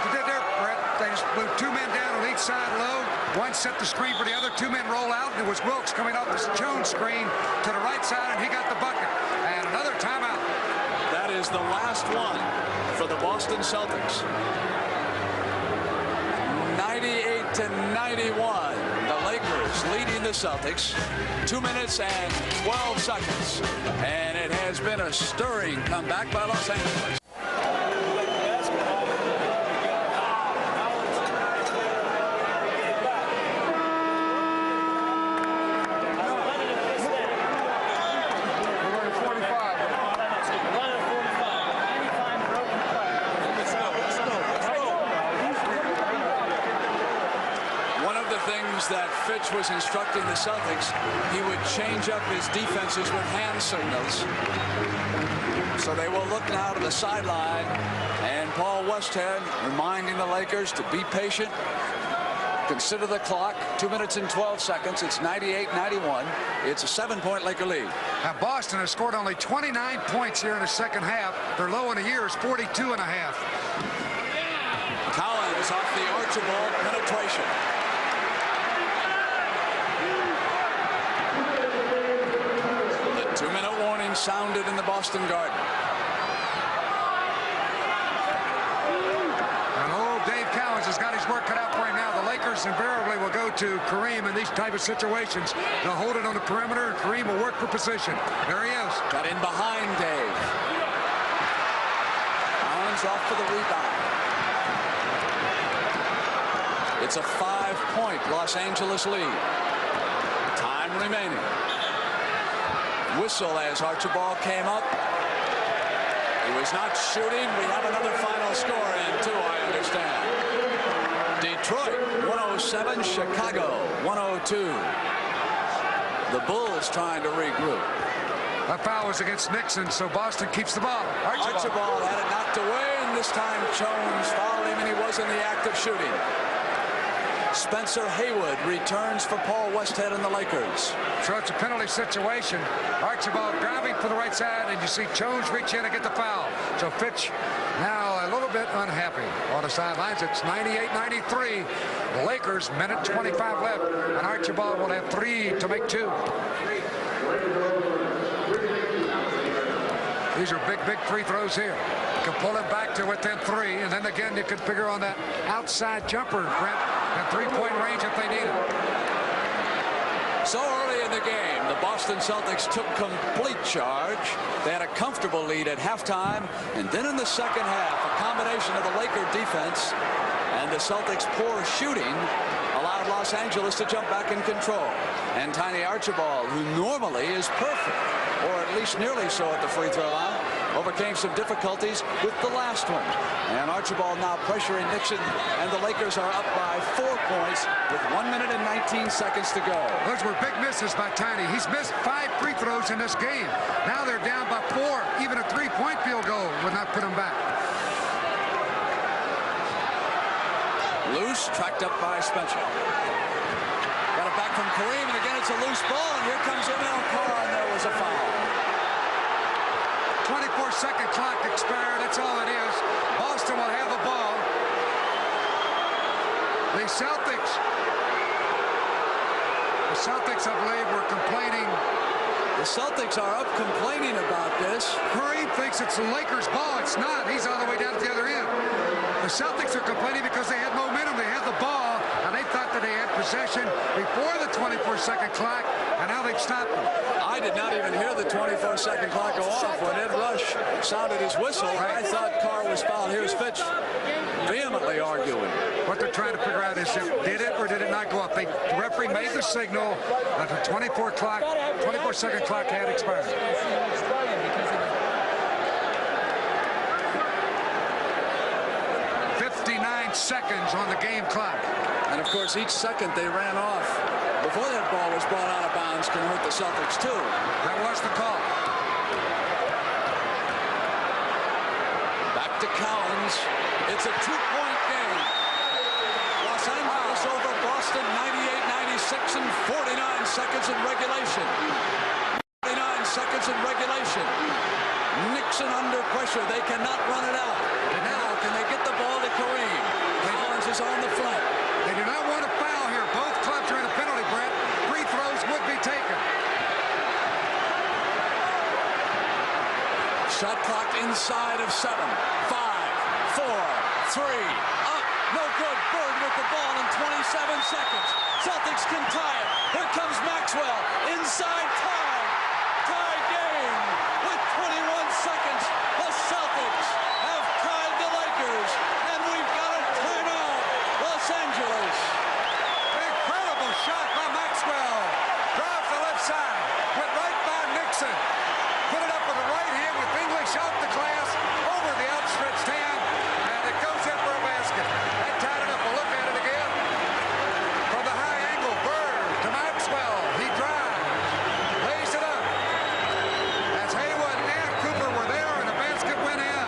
You did there, Brett. They Collins moved 2 men down on each side low. One set the screen for the other. 2 men roll out, and it was Wilkes coming off the Jones screen to the right side, and he got the bucket. And another timeout. That is the last one for the Boston Celtics. 98-91. The Lakers leading the Celtics. 2 minutes and 12 seconds. And it has been a stirring comeback by Los Angeles. That Fitch was instructing the Celtics, he would change up his defenses with hand signals. So they will look now to the sideline, and Paul Westhead reminding the Lakers to be patient, consider the clock. 2 minutes and 12 seconds. It's 98-91. It's a 7-point Laker lead. Now Boston has scored only 29 points here in the second half. Their low in the year is 42.5. Collins off the Archibald penetration. Sounded in the Boston Garden. And old Dave Cowens has got his work cut out for him now. The Lakers invariably will go to Kareem in these type of situations. They'll hold it on the perimeter, and Kareem will work for position. There he is. Got in behind Dave. Cowens off for the rebound. It's a 5-point Los Angeles lead. Time remaining. Whistle as Archibald came up. He was not shooting. We have another final score in, too, I understand. Detroit 107, Chicago 102. The Bulls trying to regroup. That foul was against Nixon, so Boston keeps the ball. Archibald had it knocked away, and this time Jones fouled him, and he was in the act of shooting. Spencer Haywood returns for Paul Westhead and the Lakers. So it's a penalty situation. Archibald driving for the right side, and you see Jones reach in and get the foul. So Fitch now a little bit unhappy on the sidelines. It's 98-93. The Lakers, minute 25 left, and Archibald will have 3 to make 2. These are big free throws here. You can pull it back to within 3, and then again you can figure on that outside jumper, Brent, at 3-point range if they need it. So early in the game, the Boston Celtics took complete charge. They had a comfortable lead at halftime, and then in the second half, a combination of the Laker defense and the Celtics' poor shooting allowed Los Angeles to jump back in control. And Tiny Archibald, who normally is perfect, or at least nearly so at the free throw line, overcame some difficulties with the last one. And Archibald now pressuring Nixon, and the Lakers are up by 4 points with 1 minute and 19 seconds to go. Those were big misses by Tiny. He's missed 5 free throws in this game. Now they're down by 4. Even a 3-point field goal would not put them back. Loose, tracked up by Spencer. Got it back from Kareem, and again it's a loose ball, and here comes Emil Carr, and there was a foul. 24-second clock expired. That's all it is. Boston will have the ball. The Celtics, I believe, were complaining. The Celtics are up complaining about this. Kareem thinks it's the Lakers' ball. It's not. He's all the way down at the other end. The Celtics are complaining because they had momentum. They had the ball, and they thought that they had possession before the 24-second clock, and now they've stopped them. I did not even hear the 24-second clock go off when Ed Rush sounded his whistle. I thought Carr was fouled. Here's Fitch vehemently arguing. What they're trying to figure out is did it or did it not go up? The referee made the signal that the 24-second clock had expired. 59 seconds on the game clock. And of course, each second they ran off before that ball was brought out of bounds can hurt the Celtics too. That was the call. Back to Collins. It's a 2-point game. Los Angeles over Boston 98-96 in 49 seconds in regulation. 49 seconds in regulation. Nixon under pressure. They cannot run it out. And now can they get the ball to Kareem? Collins is is on the front. They do not want to foul here. Both clubs are in a penalty, Brett. Free throws would be taken. Shot clock inside of 7. 5, 4, 3. Up. No good. Bird with the ball in 27 seconds. Celtics can tie it. Here comes Maxwell. Inside tie. Tie game. With 21 seconds. The Celtics have tied the Lakers. And we've got a timeout. Los Angeles. Incredible shot by Maxwell. Drives the left side. Went right by Nixon. Put it up with the right hand with English off the glass. Over the outstretched hand. And it goes in for a basket. That tied it up. We'll look at it again. From the high angle. Bird to Maxwell. He drives. Lays it up. As Haywood and Cooper were there and the basket went in.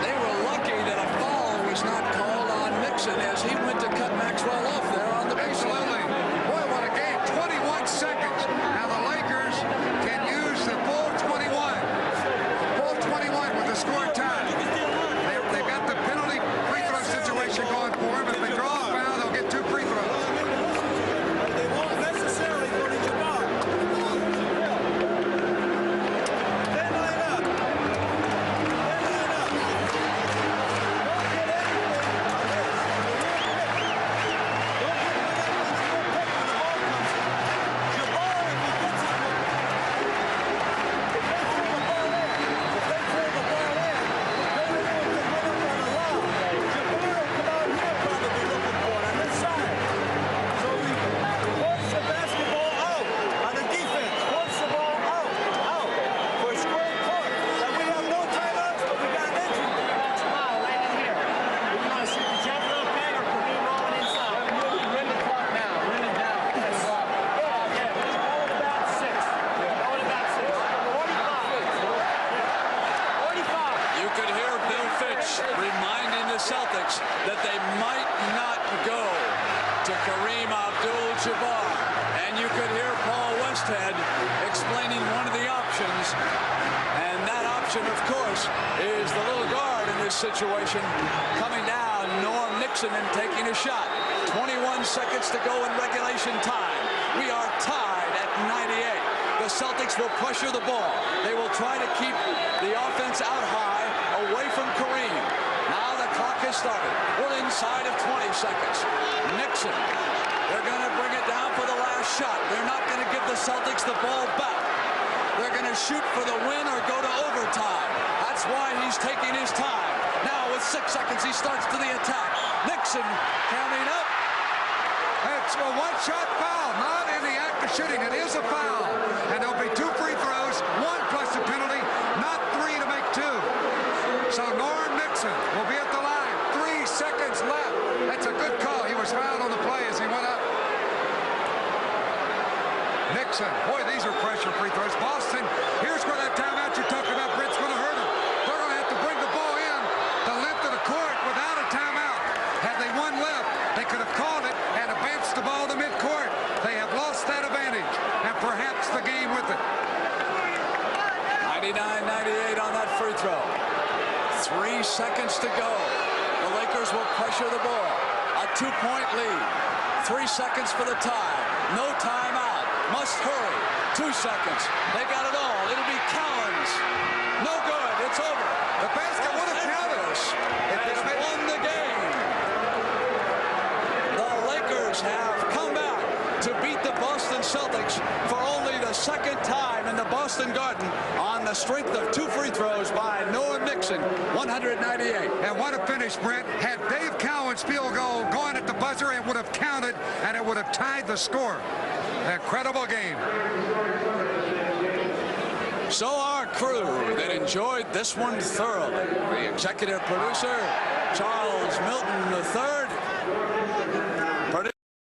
They were lucky that a foul was not called on Nixon as he went to cut Maxwell off there on the baseline. Absolutely. Boy, what a game. 21 seconds. Now the Lakers can use the full 21. Full 21 with the score tied. They've got the penalty free throw situation going for them. If they draw a foul, they'll get 2 free throws. They won't necessarily go to Jabbar. They line up. Reminding the Celtics that they might not go to Kareem Abdul-Jabbar. And you could hear Paul Westhead explaining one of the options. And that option, of course, is the little guard in this situation. Coming down, Norm Nixon, and taking a shot. 21 seconds to go in regulation time. We are tied at 98. The Celtics will pressure the ball. They will try to keep the offense out high, away from Kareem. Now the clock has started. We're inside of 20 seconds. Nixon, they're going to bring it down for the last shot. They're not going to give the Celtics the ball back. They're going to shoot for the win or go to overtime. That's why he's taking his time. Now with 6 seconds, he starts to the attack. Nixon counting up. It's a one-shot foul, not in the act of shooting. It is a foul. And there'll be 2 free throws, 1 plus the penalty, not 3 to make 2. So Norm Nixon will be at the line. 3 seconds left. That's a good call. He was fouled on the play as he went up. Nixon. Boy, these are pressure free throws. Boston, here's where that timeout you're talking about, Britt's going to hurt them. They're going to have to bring the ball in the length of the court without a timeout. Had they won left, they could have called it and advanced the ball to midcourt. They have lost that advantage, and perhaps the game with it. 99-98 on that free throw. 3 seconds to go. The Lakers will pressure the ball. A 2-point lead. 3 seconds for the tie. No timeout. Must hurry. 2 seconds. They got it all. It'll be Collins. No good. It's over. The basket would have counted. Has won the game. The Lakers have come back to beat the Boston Celtics for only the 2nd time in the Boston Garden on the strength of 2 free throws by Noah Nixon, 198. And what a finish, Brent. Had Dave Cowan's field goal gone at the buzzer, it would have counted, and it would have tied the score. Incredible game. So our crew that enjoyed this one thoroughly. The executive producer, Charles